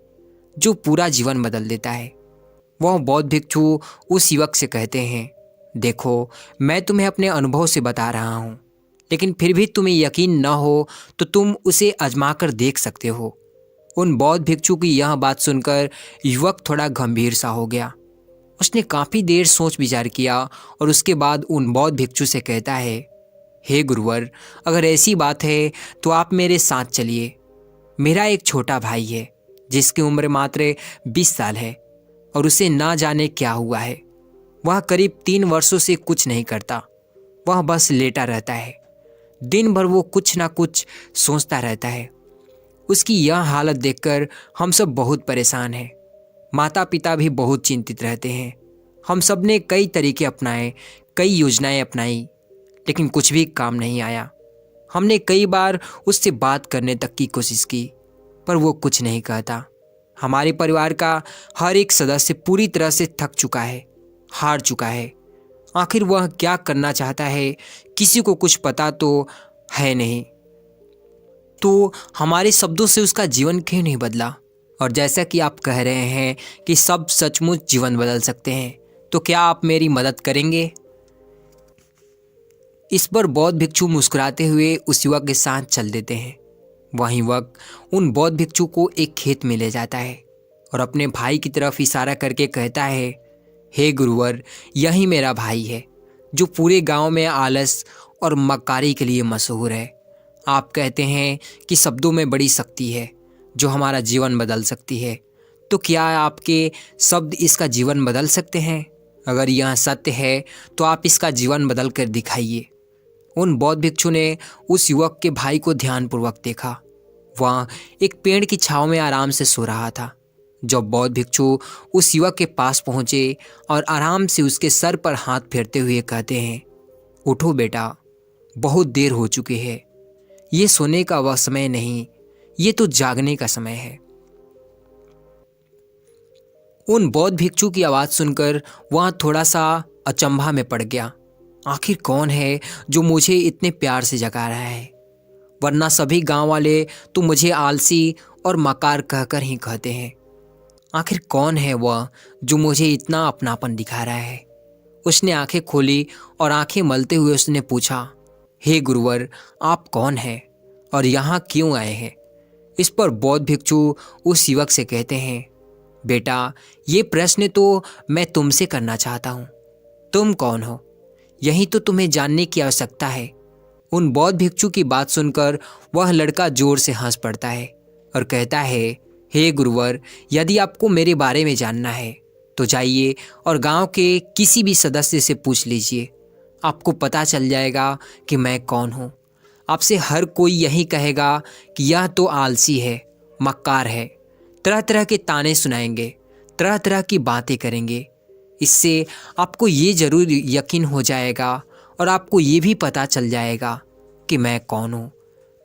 जो पूरा जीवन बदल देता है। वह बौद्ध भिक्षु उस युवक से कहते हैं, देखो, मैं तुम्हें अपने अनुभव से बता रहा हूँ, लेकिन फिर भी तुम्हें यकीन न हो तो तुम उसे आजमा कर देख सकते हो। उन बौद्ध भिक्षु की यह बात सुनकर युवक थोड़ा गंभीर सा हो गया। उसने काफ़ी देर सोच विचार किया और उसके बाद उन बौद्ध भिक्षु से कहता है, हे गुरुवर, अगर ऐसी बात है तो आप मेरे साथ चलिए। मेरा एक छोटा भाई है जिसकी उम्र मात्र 20 साल है और उसे ना जाने क्या हुआ है। वह करीब 3 वर्षों से कुछ नहीं करता। वह बस लेटा रहता है। दिन भर वो कुछ ना कुछ सोचता रहता है। उसकी यह हालत देखकर हम सब बहुत परेशान हैं। माता पिता भी बहुत चिंतित रहते हैं। हम सब ने कई तरीके अपनाए, कई योजनाएं अपनाई, लेकिन कुछ भी काम नहीं आया। हमने कई बार उससे बात करने तक की कोशिश की, पर वो कुछ नहीं कहता। हमारे परिवार का हर एक सदस्य पूरी तरह से थक चुका है, हार चुका है। आखिर वह क्या करना चाहता है, किसी को कुछ पता तो है नहीं। तो हमारे शब्दों से उसका जीवन क्यों नहीं बदला? और जैसा कि आप कह रहे हैं कि सब सचमुच जीवन बदल सकते हैं, तो क्या आप मेरी मदद करेंगे? इस पर बौद्ध भिक्षु मुस्कुराते हुए उस युवक के साथ चल देते हैं। वह युवक उन बौद्ध भिक्षु को एक खेत में ले जाता है और अपने भाई की तरफ इशारा करके कहता है, हे गुरुवर, यही मेरा भाई है जो पूरे गांव में आलस और मक्कारी के लिए मशहूर है। आप कहते हैं कि शब्दों में बड़ी शक्ति है जो हमारा जीवन बदल सकती है, तो क्या आपके शब्द इसका जीवन बदल सकते हैं? अगर यह सत्य है तो आप इसका जीवन बदल कर दिखाइए। उन बौद्ध भिक्षु ने उस युवक के भाई को ध्यानपूर्वक देखा। वह एक पेड़ की छांव में आराम से सो रहा था। जब बौद्ध भिक्षु उस युवक के पास पहुंचे और आराम से उसके सर पर हाथ फेरते हुए कहते हैं, उठो बेटा, बहुत देर हो चुकी है। ये सोने का वह समय नहीं, ये तो जागने का समय है। उन बौद्ध भिक्षु की आवाज़ सुनकर वह थोड़ा सा अचंभा में पड़ गया। आखिर कौन है जो मुझे इतने प्यार से जगा रहा है? वरना सभी गांव वाले तो मुझे आलसी और मकार कहकर ही कहते हैं। आखिर कौन है वह जो मुझे इतना अपनापन दिखा रहा है? उसने आंखें खोली और आंखें मलते हुए उसने पूछा, हे गुरुवर, आप कौन हैं और यहाँ क्यों आए हैं? इस पर बौद्ध भिक्षु उस युवक से कहते हैं, बेटा, ये प्रश्न तो मैं तुमसे करना चाहता हूँ। तुम कौन हो, यही तो तुम्हें जानने की आवश्यकता है। उन बौद्ध भिक्षु की बात सुनकर वह लड़का जोर से हंस पड़ता है और कहता है, हे गुरुवर, यदि आपको मेरे बारे में जानना है तो जाइए और गांव के किसी भी सदस्य से पूछ लीजिए। आपको पता चल जाएगा कि मैं कौन हूँ। आपसे हर कोई यही कहेगा कि यह तो आलसी है, मक्कार है। तरह तरह के ताने सुनाएंगे, तरह तरह की बातें करेंगे। इससे आपको ये जरूर यकीन हो जाएगा और आपको ये भी पता चल जाएगा कि मैं कौन हूँ।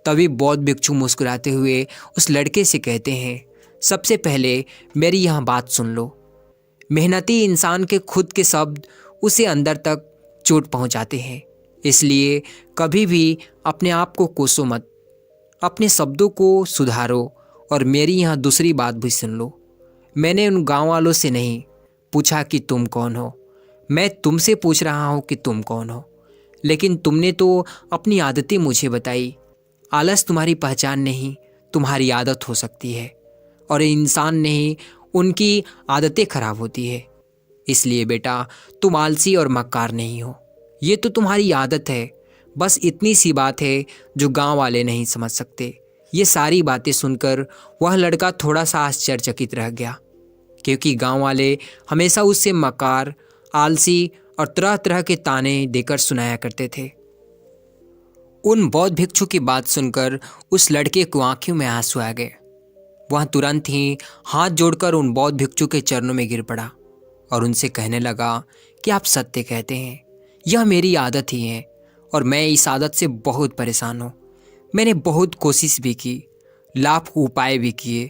तभी बौद्ध भिक्षु मुस्कुराते हुए उस लड़के से कहते हैं, सबसे पहले मेरी यह बात सुन लो। मेहनती इंसान के खुद के शब्द उसे अंदर तक चोट पहुँचाते हैं। इसलिए कभी भी अपने आप को कोसो मत, अपने शब्दों को सुधारो। और मेरी यहाँ दूसरी बात भी सुन लो। मैंने उन गांव वालों से नहीं पूछा कि तुम कौन हो, मैं तुमसे पूछ रहा हूँ कि तुम कौन हो। लेकिन तुमने तो अपनी आदतें मुझे बताई। आलस तुम्हारी पहचान नहीं, तुम्हारी आदत हो सकती है, और इंसान नहीं, उनकी आदतें खराब होती है। इसलिए बेटा, तुम आलसी और मक्कार नहीं हो, ये तो तुम्हारी आदत है। बस इतनी सी बात है जो गांव वाले नहीं समझ सकते। ये सारी बातें सुनकर वह लड़का थोड़ा सा आश्चर्यचकित रह गया, क्योंकि गांव वाले हमेशा उससे मकार, आलसी और तरह तरह के ताने देकर सुनाया करते थे। उन बौद्ध भिक्षु की बात सुनकर उस लड़के को आंखों में आंसू आ गए। वह तुरंत ही हाथ जोड़कर उन बौद्ध भिक्षु के चरणों में गिर पड़ा और उनसे कहने लगा कि आप सत्य कहते हैं, यह मेरी आदत ही है और मैं इस आदत से बहुत परेशान हूँ। मैंने बहुत कोशिश भी की, लाभ उपाय भी किए,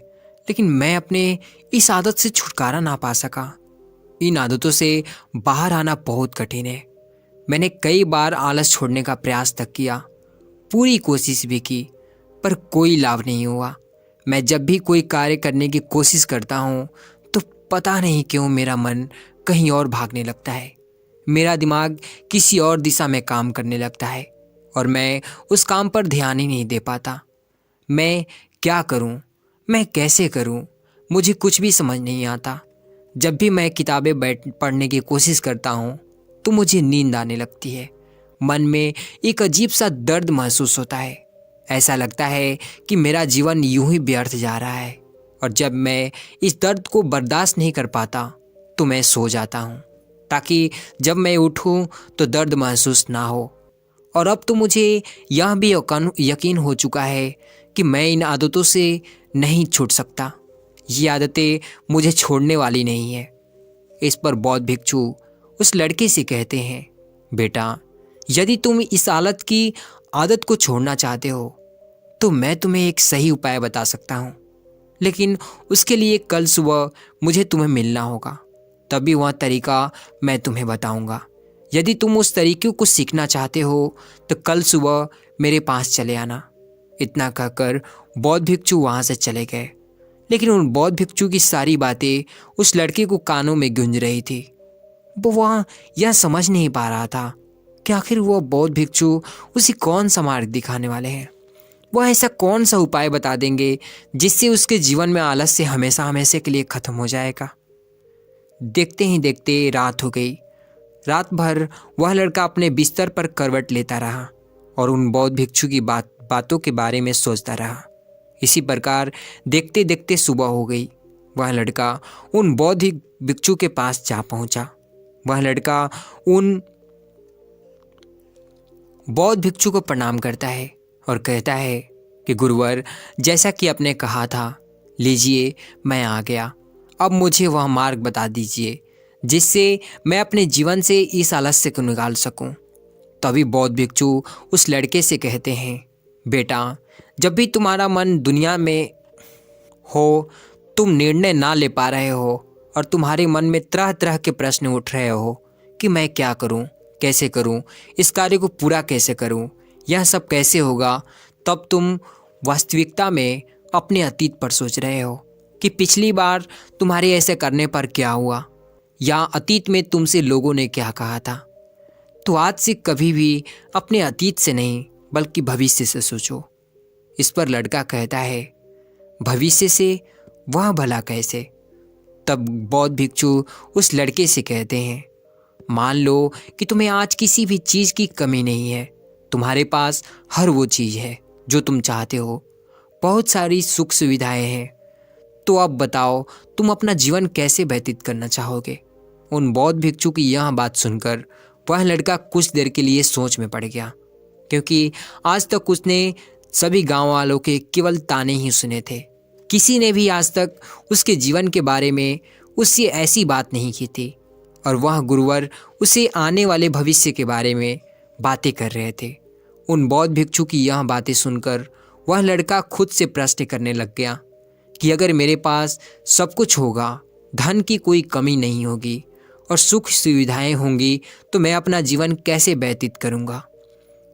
लेकिन मैं अपने इस आदत से छुटकारा ना पा सका। इन आदतों से बाहर आना बहुत कठिन है। मैंने कई बार आलस छोड़ने का प्रयास तक किया, पूरी कोशिश भी की, पर कोई लाभ नहीं हुआ। मैं जब भी कोई कार्य करने की कोशिश करता हूँ तो पता नहीं क्यों मेरा मन कहीं और भागने लगता है। मेरा दिमाग किसी और दिशा में काम करने लगता है और मैं उस काम पर ध्यान ही नहीं दे पाता। मैं क्या करूं? मैं कैसे करूं? मुझे कुछ भी समझ नहीं आता। जब भी मैं किताबें पढ़ने की कोशिश करता हूं तो मुझे नींद आने लगती है। मन में एक अजीब सा दर्द महसूस होता है। ऐसा लगता है कि मेरा जीवन यूं ही व्यर्थ जा रहा है। और जब मैं इस दर्द को बर्दाश्त नहीं कर पाता तो मैं सो जाता हूं, ताकि जब मैं उठूं तो दर्द महसूस ना हो। और अब तो मुझे यह भी यकीन हो चुका है कि मैं इन आदतों से नहीं छूट सकता। ये आदतें मुझे छोड़ने वाली नहीं है। इस पर बौद्ध भिक्षु उस लड़के से कहते हैं, बेटा, यदि तुम इस आदत को छोड़ना चाहते हो तो मैं तुम्हें एक सही उपाय बता सकता हूँ, लेकिन उसके लिए कल सुबह मुझे तुम्हें मिलना होगा। तभी वह तरीका मैं तुम्हें बताऊंगा। यदि तुम उस तरीके को सीखना चाहते हो तो कल सुबह मेरे पास चले आना। इतना कहकर बौद्ध भिक्षु वहाँ से चले गए। लेकिन उन बौद्ध भिक्षु की सारी बातें उस लड़के को कानों में गूंज रही थी। वो वहाँ यह समझ नहीं पा रहा था कि आखिर वह बौद्ध भिक्षु उसे कौन सा मार्ग दिखाने वाले हैं। वह ऐसा कौन सा उपाय बता देंगे जिससे उसके जीवन में आलस्य हमेशा हमेशा के लिए खत्म हो जाएगा। देखते ही देखते रात हो गई। रात भर वह लड़का अपने बिस्तर पर करवट लेता रहा और उन बौद्ध भिक्षु की बातों के बारे में सोचता रहा। इसी प्रकार देखते देखते सुबह हो गई। वह लड़का उन बौद्ध भिक्षु के पास जा पहुंचा। वह लड़का उन बौद्ध भिक्षु को प्रणाम करता है और कहता है कि गुरुवर, जैसा कि आपने कहा था, लीजिए मैं आ गया। अब मुझे वह मार्ग बता दीजिए जिससे मैं अपने जीवन से इस आलस्य को निकाल सकूं। तभी बौद्ध भिक्षु उस लड़के से कहते हैं, बेटा, जब भी तुम्हारा मन दुनिया में हो, तुम निर्णय ना ले पा रहे हो और तुम्हारे मन में तरह तरह के प्रश्न उठ रहे हो कि मैं क्या करूं, कैसे करूं, इस कार्य को पूरा कैसे करूं, यह सब कैसे होगा, तब तुम वास्तविकता में अपने अतीत पर सोच रहे हो कि पिछली बार तुम्हारे ऐसे करने पर क्या हुआ, या अतीत में तुमसे लोगों ने क्या कहा था। तो आज से कभी भी अपने अतीत से नहीं बल्कि भविष्य से सोचो। इस पर लड़का कहता है, भविष्य से? वह भला कैसे? तब बौद्ध भिक्षु उस लड़के से कहते हैं, मान लो कि तुम्हें आज किसी भी चीज़ की कमी नहीं है। तुम्हारे पास हर वो चीज़ है जो तुम चाहते हो। बहुत सारी सुख सुविधाएं हैं। तो अब बताओ, तुम अपना जीवन कैसे व्यतीत करना चाहोगे? उन बौद्ध भिक्षु की यह बात सुनकर वह लड़का कुछ देर के लिए सोच में पड़ गया, क्योंकि आज तक उसने सभी गांव वालों के केवल ताने ही सुने थे। किसी ने भी आज तक उसके जीवन के बारे में उससे ऐसी बात नहीं की थी, और वह गुरुवर उसे आने वाले भविष्य के बारे में बातें कर रहे थे। उन बौद्ध भिक्षु की यह बातें सुनकर वह लड़का खुद से प्रश्न करने लग गया कि अगर मेरे पास सब कुछ होगा, धन की कोई कमी नहीं होगी और सुख सुविधाएं होंगी, तो मैं अपना जीवन कैसे व्यतीत करूंगा।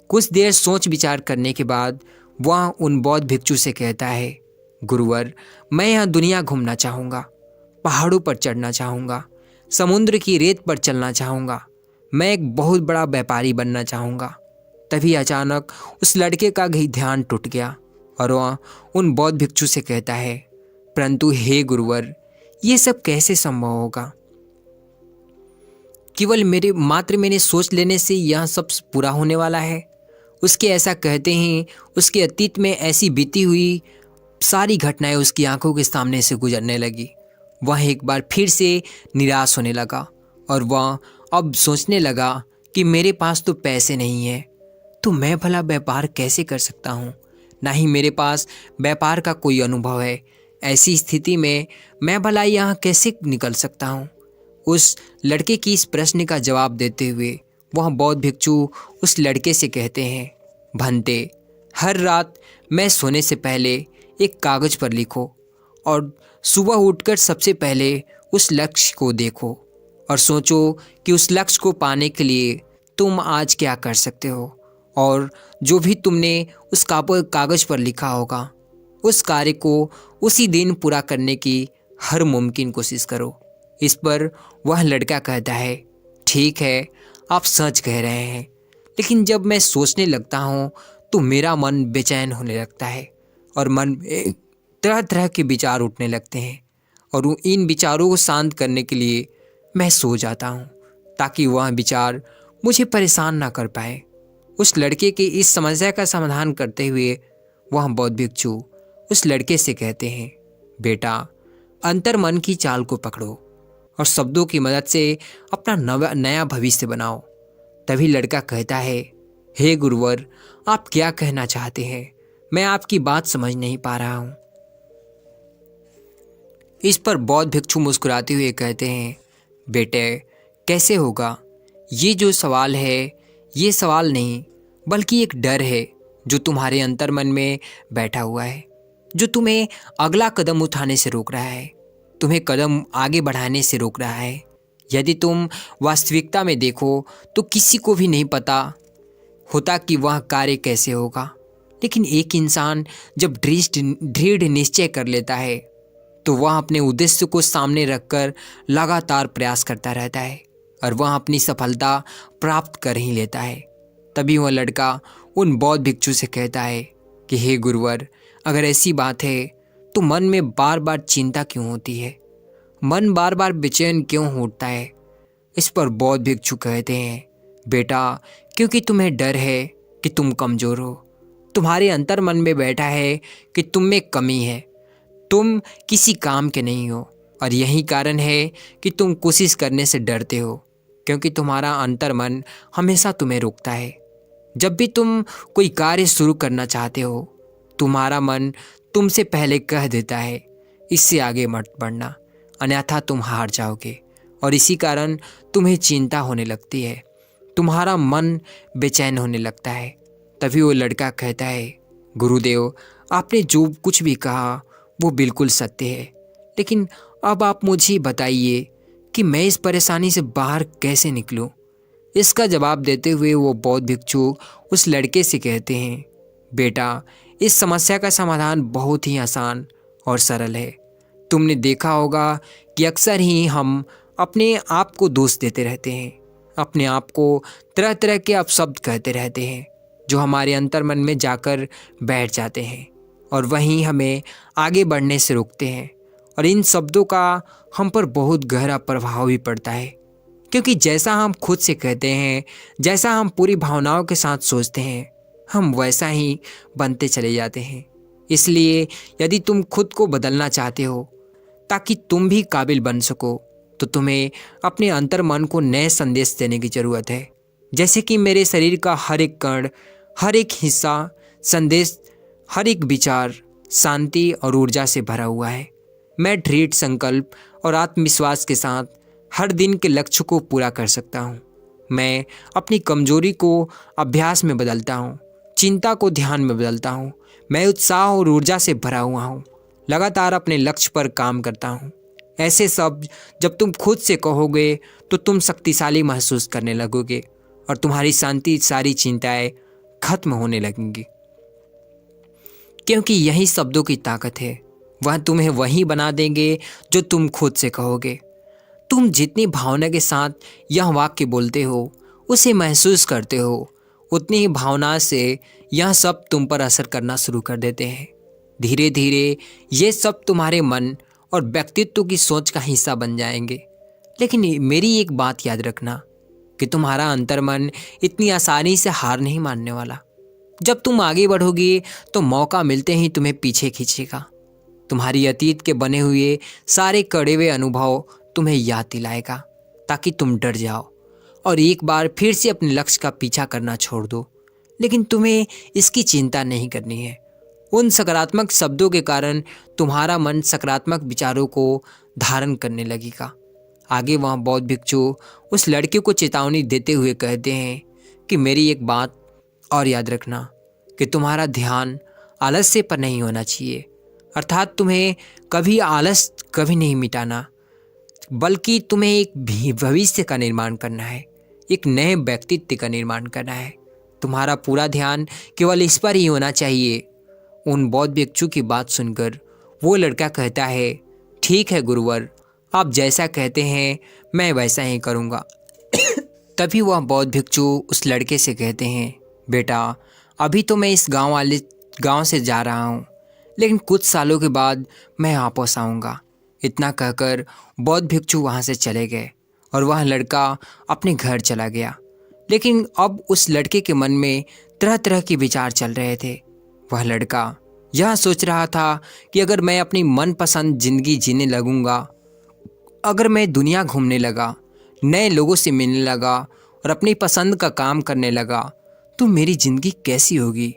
कुछ देर सोच विचार करने के बाद वह उन बौद्ध भिक्षु से कहता है, गुरुवर, मैं यह दुनिया घूमना चाहूँगा, पहाड़ों पर चढ़ना चाहूँगा, समुद्र की रेत पर चलना चाहूँगा, मैं एक बहुत बड़ा व्यापारी बनना चाहूँगा। तभी अचानक उस लड़के का ध्यान टूट गया और वह उन बौद्ध भिक्षु से कहता है, परंतु हे गुरुवर, ये सब कैसे संभव होगा? केवल मैंने सोच लेने से यह सब पूरा होने वाला है। उसके ऐसा कहते ही उसके अतीत में ऐसी बीती हुई सारी घटनाएं उसकी आंखों के सामने से गुजरने लगी। वह एक बार फिर से निराश होने लगा और वह अब सोचने लगा कि मेरे पास तो पैसे नहीं है, तो मैं भला व्यापार कैसे कर सकता हूँ? ना ही मेरे पास व्यापार का कोई अनुभव है। ऐसी स्थिति में मैं भला यहाँ कैसे निकल सकता हूँ? उस लड़के की इस प्रश्न का जवाब देते हुए वह बौद्ध भिक्षु उस लड़के से कहते हैं, भंते, हर रात मैं सोने से पहले एक कागज पर लिखो और सुबह उठकर सबसे पहले उस लक्ष्य को देखो और सोचो कि उस लक्ष्य को पाने के लिए तुम आज क्या कर सकते हो, और जो भी तुमने उस कागज पर लिखा होगा उस कार्य को उसी दिन पूरा करने की हर मुमकिन कोशिश करो। इस पर वह लड़का कहता है, ठीक है, आप सच कह रहे हैं, लेकिन जब मैं सोचने लगता हूँ तो मेरा मन बेचैन होने लगता है और मन में तरह तरह के विचार उठने लगते हैं और इन विचारों को शांत करने के लिए मैं सो जाता हूँ ताकि वह विचार मुझे परेशान ना कर पाए। उस लड़के की इस समस्या का समाधान करते हुए वह बौद्ध भिक्षु उस लड़के से कहते हैं, बेटा, अंतर मन की चाल को पकड़ो और शब्दों की मदद से अपना नया भविष्य बनाओ। तभी लड़का कहता है, हे गुरुवर, आप क्या कहना चाहते हैं? मैं आपकी बात समझ नहीं पा रहा हूँ। इस पर बौद्ध भिक्षु मुस्कुराते हुए कहते हैं, बेटे, कैसे होगा? ये जो सवाल है, ये सवाल नहीं बल्कि एक डर है जो तुम्हारे अंतर्मन में बैठा हुआ है, जो तुम्हें अगला कदम उठाने से रोक रहा है, तुम्हें कदम आगे बढ़ाने से रोक रहा है। यदि तुम वास्तविकता में देखो तो किसी को भी नहीं पता होता कि वह कार्य कैसे होगा, लेकिन एक इंसान जब दृढ़ निश्चय कर लेता है तो वह अपने उद्देश्य को सामने रखकर लगातार प्रयास करता रहता है और वह अपनी सफलता प्राप्त कर ही लेता है। तभी वह लड़का उन बौद्ध भिक्षु से कहता है कि हे गुरुवर, अगर ऐसी बात है तो मन में बार बार चिंता क्यों होती है? मन बार बार बेचैन क्यों होता है? इस पर बौद्ध भिक्षु कहते हैं, बेटा, क्योंकि तुम्हें डर है कि तुम कमज़ोर हो। तुम्हारे अंतर मन में बैठा है कि तुम में कमी है, तुम किसी काम के नहीं हो और यही कारण है कि तुम कोशिश करने से डरते हो, क्योंकि तुम्हारा अंतर मन हमेशा तुम्हें रोकता है। जब भी तुम कोई कार्य शुरू करना चाहते हो, तुम्हारा मन तुमसे पहले कह देता है, इससे आगे मत बढ़ना, अन्यथा तुम हार जाओगे, और इसी कारण तुम्हें चिंता होने लगती है, तुम्हारा मन बेचैन होने लगता है। तभी वो लड़का कहता है, गुरुदेव, आपने जो कुछ भी कहा वो बिल्कुल सत्य है, लेकिन अब आप मुझे बताइए कि मैं इस परेशानी से बाहर कैसे निकलूं? इसका जवाब देते हुए वो बौद्ध भिक्षु उस लड़के से कहते हैं, बेटा, इस समस्या का समाधान बहुत ही आसान और सरल है। तुमने देखा होगा कि अक्सर ही हम अपने आप को दोष देते रहते हैं, अपने आप को तरह तरह के अपशब्द कहते रहते हैं जो हमारे अंतर्मन में जाकर बैठ जाते हैं और वहीं हमें आगे बढ़ने से रोकते हैं। और इन शब्दों का हम पर बहुत गहरा प्रभाव भी पड़ता है, क्योंकि जैसा हम खुद से कहते हैं, जैसा हम पूरी भावनाओं के साथ सोचते हैं, हम वैसा ही बनते चले जाते हैं। इसलिए यदि तुम खुद को बदलना चाहते हो ताकि तुम भी काबिल बन सको, तो तुम्हें अपने अंतर्मन को नए संदेश देने की ज़रूरत है। जैसे कि मेरे शरीर का हर एक कण, हर एक हिस्सा, संदेश, हर एक विचार शांति और ऊर्जा से भरा हुआ है। मैं दृढ़ संकल्प और आत्मविश्वास के साथ हर दिन के लक्ष्य को पूरा कर सकता हूँ। मैं अपनी कमजोरी को अभ्यास में बदलता हूँ, चिंता को ध्यान में बदलता हूँ। मैं उत्साह और ऊर्जा से भरा हुआ हूँ, लगातार अपने लक्ष्य पर काम करता हूँ। ऐसे शब्द जब तुम खुद से कहोगे तो तुम शक्तिशाली महसूस करने लगोगे और तुम्हारी शांति, सारी चिंताएं खत्म होने लगेंगी, क्योंकि यही शब्दों की ताकत है। वह तुम्हें वही बना देंगे जो तुम खुद से कहोगे। तुम जितनी भावना के साथ यह वाक्य बोलते हो, उसे महसूस करते हो, उतनी ही भावना से यह सब तुम पर असर करना शुरू कर देते हैं। धीरे धीरे ये सब तुम्हारे मन और व्यक्तित्व की सोच का हिस्सा बन जाएंगे। लेकिन मेरी एक बात याद रखना कि तुम्हारा अंतर्मन इतनी आसानी से हार नहीं मानने वाला। जब तुम आगे बढ़ोगे तो मौका मिलते ही तुम्हें पीछे खींचेगा। तुम्हारी अतीत के बने हुए सारे कड़वे अनुभव तुम्हें याद दिलाएगा ताकि तुम डर जाओ और एक बार फिर से अपने लक्ष्य का पीछा करना छोड़ दो। लेकिन तुम्हें इसकी चिंता नहीं करनी है। उन सकारात्मक शब्दों के कारण तुम्हारा मन सकारात्मक विचारों को धारण करने लगेगा। आगे वहाँ बौद्ध भिक्षु उस लड़के को चेतावनी देते हुए कहते हैं कि मेरी एक बात और याद रखना कि तुम्हारा ध्यान आलस्य पर नहीं होना चाहिए, अर्थात तुम्हें कभी आलस कभी नहीं मिटाना, बल्कि तुम्हें एक भविष्य का निर्माण करना है, एक नए व्यक्तित्व का निर्माण करना है। तुम्हारा पूरा ध्यान केवल इस पर ही होना चाहिए, उन बौद्ध भिक्षु की बात सुनकर वो लड़का कहता है, ठीक है गुरुवर, आप जैसा कहते हैं मैं वैसा ही करूँगा। तभी वह बौद्ध भिक्षु उस लड़के से कहते हैं, बेटा अभी तो मैं इस गांव से जा रहा हूँ, लेकिन कुछ सालों के बाद मैं वापस आऊँगा। इतना कहकर बौद्ध भिक्षु वहाँ से चले गए और वह लड़का अपने घर चला गया। लेकिन अब उस लड़के के मन में तरह तरह के विचार चल रहे थे। वह लड़का यह सोच रहा था कि अगर मैं अपनी मनपसंद जिंदगी जीने लगूंगा, अगर मैं दुनिया घूमने लगा, नए लोगों से मिलने लगा और अपनी पसंद का काम करने लगा, तो मेरी ज़िंदगी कैसी होगी।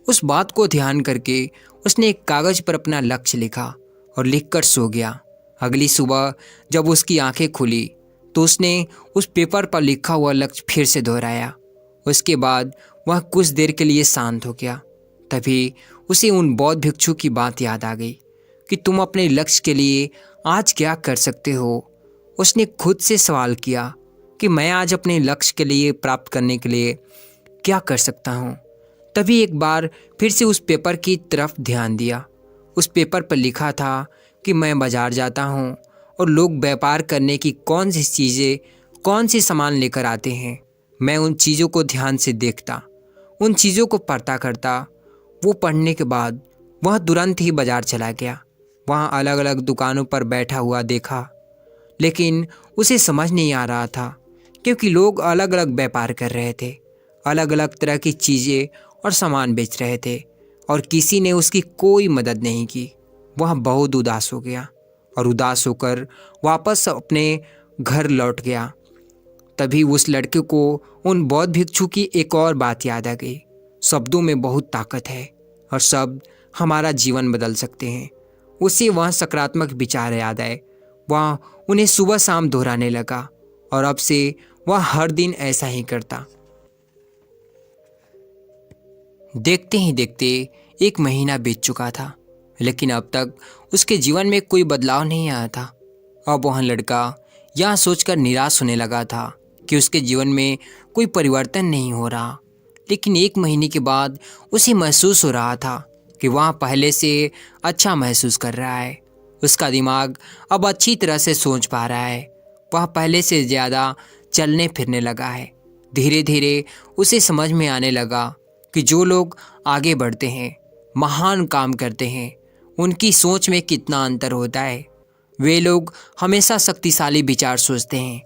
उस बात को ध्यान करके उसने एक कागज़ पर अपना लक्ष्य लिखा और लिखकर सो गया। अगली सुबह जब उसकी आंखें खुली तो उसने उस पेपर पर लिखा हुआ लक्ष्य फिर से दोहराया। उसके बाद वह कुछ देर के लिए शांत हो गया। तभी उसे उन बौद्ध भिक्षु की बात याद आ गई कि तुम अपने लक्ष्य के लिए आज क्या कर सकते हो। उसने खुद से सवाल किया कि मैं आज अपने लक्ष्य के लिए प्राप्त करने के लिए क्या कर सकता हूँ। तभी एक बार फिर से उस पेपर की तरफ ध्यान दिया। उस पेपर पर लिखा था कि मैं बाजार जाता हूँ और लोग व्यापार करने की कौन सी चीज़ें, कौन सी सामान लेकर आते हैं, मैं उन चीज़ों को ध्यान से देखता, उन चीज़ों को पढ़ता करता। वो पढ़ने के बाद वह तुरंत ही बाजार चला गया। वहाँ अलग अलग दुकानों पर बैठा हुआ देखा, लेकिन उसे समझ नहीं आ रहा था क्योंकि लोग अलग अलग व्यापार कर रहे थे, अलग अलग तरह की चीज़ें और सामान बेच रहे थे और किसी ने उसकी कोई मदद नहीं की। वह बहुत उदास हो गया और उदास होकर वापस अपने घर लौट गया। तभी उस लड़के को उन बौद्ध भिक्षु की एक और बात याद आ गई। शब्दों में बहुत ताकत है और शब्द हमारा जीवन बदल सकते हैं। उसे वह सकारात्मक विचार याद आए। वह उन्हें सुबह शाम दोहराने लगा और अब से वह हर दिन ऐसा ही करता। देखते ही देखते 1 महीना बीत चुका था, लेकिन अब तक उसके जीवन में कोई बदलाव नहीं आया था। अब वह लड़का यह सोचकर निराश होने लगा था कि उसके जीवन में कोई परिवर्तन नहीं हो रहा। लेकिन 1 महीने के बाद उसे महसूस हो रहा था कि वह पहले से अच्छा महसूस कर रहा है। उसका दिमाग अब अच्छी तरह से सोच पा रहा है। वह पहले से ज़्यादा चलने फिरने लगा है। धीरे धीरे उसे समझ में आने लगा कि जो लोग आगे बढ़ते हैं, महान काम करते हैं, उनकी सोच में कितना अंतर होता है। वे लोग हमेशा शक्तिशाली विचार सोचते हैं।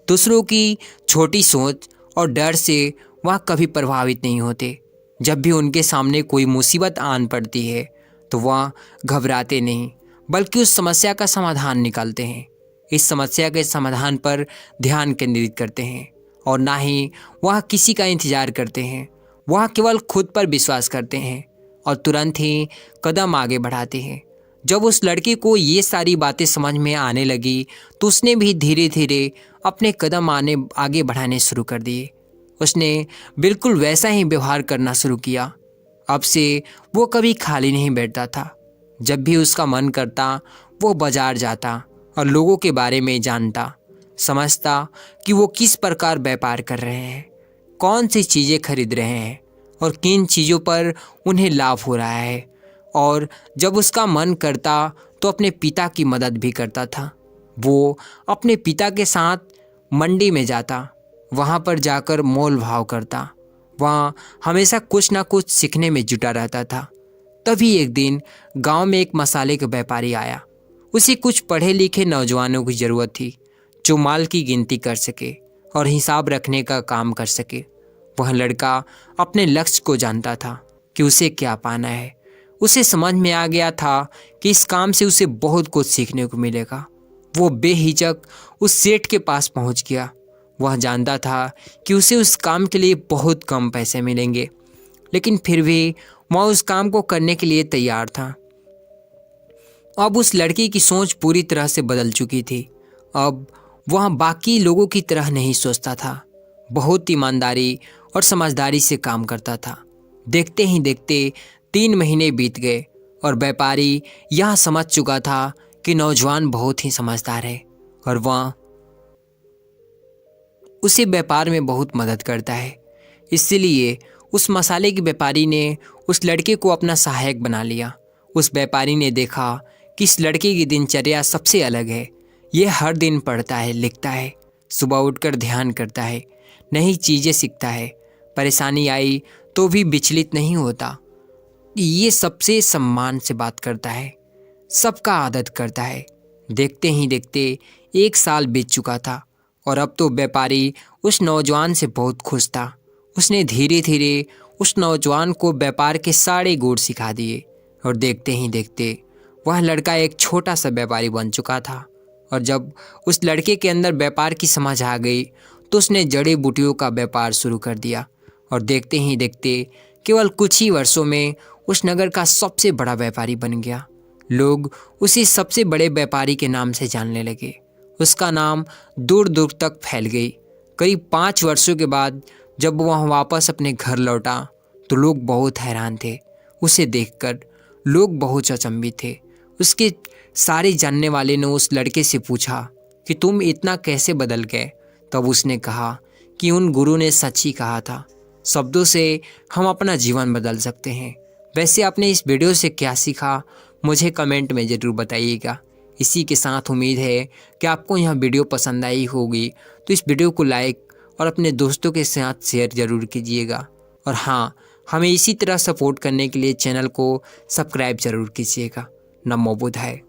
दूसरों की छोटी सोच और डर से वह कभी प्रभावित नहीं होते। जब भी उनके सामने कोई मुसीबत आन पड़ती है तो वह घबराते नहीं, बल्कि उस समस्या का समाधान निकालते हैं। इस समस्या के समाधान पर ध्यान केंद्रित करते हैं और ना ही वह किसी का इंतजार करते हैं। वह केवल खुद पर विश्वास करते हैं और तुरंत ही कदम आगे बढ़ाते हैं। जब उस लड़के को ये सारी बातें समझ में आने लगी तो उसने भी धीरे धीरे अपने कदम आगे बढ़ाने शुरू कर दिए। उसने बिल्कुल वैसा ही व्यवहार करना शुरू किया। अब से वो कभी खाली नहीं बैठता था। जब भी उसका मन करता वो बाजार जाता और लोगों के बारे में जानता, समझता कि वो किस प्रकार व्यापार कर रहे हैं, कौन सी चीज़ें खरीद रहे हैं और किन चीज़ों पर उन्हें लाभ हो रहा है। और जब उसका मन करता तो अपने पिता की मदद भी करता था। वो अपने पिता के साथ मंडी में जाता, वहाँ पर जाकर मोल भाव करता। वहाँ हमेशा कुछ ना कुछ सीखने में जुटा रहता था। तभी एक दिन गांव में एक मसाले का व्यापारी आया। उसे कुछ पढ़े लिखे नौजवानों की ज़रूरत थी जो माल की गिनती कर सके और हिसाब रखने का काम कर सके। वह लड़का अपने लक्ष्य को जानता था कि उसे क्या पाना है। उसे समझ में आ गया था कि इस काम से उसे बहुत कुछ सीखने को मिलेगा। वो बेहिचक उस सेठ के पास पहुंच गया। वह जानता था कि उसे उस काम के लिए बहुत कम पैसे मिलेंगे, लेकिन फिर भी वह उस काम को करने के लिए तैयार था। अब उस लड़की की सोच पूरी तरह से बदल चुकी थी। अब वह बाकी लोगों की तरह नहीं सोचता था, बहुत ईमानदारी और समझदारी से काम करता था। देखते ही देखते 3 महीने बीत गए और व्यापारी यह समझ चुका था कि नौजवान बहुत ही समझदार है और वह उसे व्यापार में बहुत मदद करता है। इसलिए उस मसाले के व्यापारी ने उस लड़के को अपना सहायक बना लिया। उस व्यापारी ने देखा कि इस लड़के की दिनचर्या सबसे अलग है। ये हर दिन पढ़ता है, लिखता है, सुबह उठकर ध्यान करता है, नई चीज़ें सीखता है, परेशानी आई तो भी विचलित नहीं होता। ये सबसे सम्मान से बात करता है, सबका आदर करता है। देखते ही देखते 1 साल बीत चुका था और अब तो व्यापारी उस नौजवान से बहुत खुश था। उसने धीरे धीरे उस नौजवान को व्यापार के सारे गुण सिखा दिए और देखते ही देखते वह लड़का एक छोटा सा व्यापारी बन चुका था। और जब उस लड़के के अंदर व्यापार की समझ आ गई तो उसने जड़ी बूटियों का व्यापार शुरू कर दिया और देखते ही देखते केवल कुछ ही वर्षों में उस नगर का सबसे बड़ा व्यापारी बन गया। लोग उसी सबसे बड़े व्यापारी के नाम से जानने लगे। उसका नाम दूर दूर तक फैल गई। करीब 5 वर्षों के बाद जब वह वापस अपने घर लौटा तो लोग बहुत हैरान थे। उसे देखकर लोग बहुत अचंभित थे। उसके सारे जानने वाले ने उस लड़के से पूछा कि तुम इतना कैसे बदल गए। तब उसने कहा कि उन गुरु ने सच ही कहा था, शब्दों से हम अपना जीवन बदल सकते हैं। वैसे आपने इस वीडियो से क्या सीखा मुझे कमेंट में ज़रूर बताइएगा। इसी के साथ उम्मीद है कि आपको यह वीडियो पसंद आई होगी, तो इस वीडियो को लाइक और अपने दोस्तों के साथ शेयर ज़रूर कीजिएगा। और हाँ, हमें इसी तरह सपोर्ट करने के लिए चैनल को सब्सक्राइब ज़रूर कीजिएगा। नमो बुद्धाय।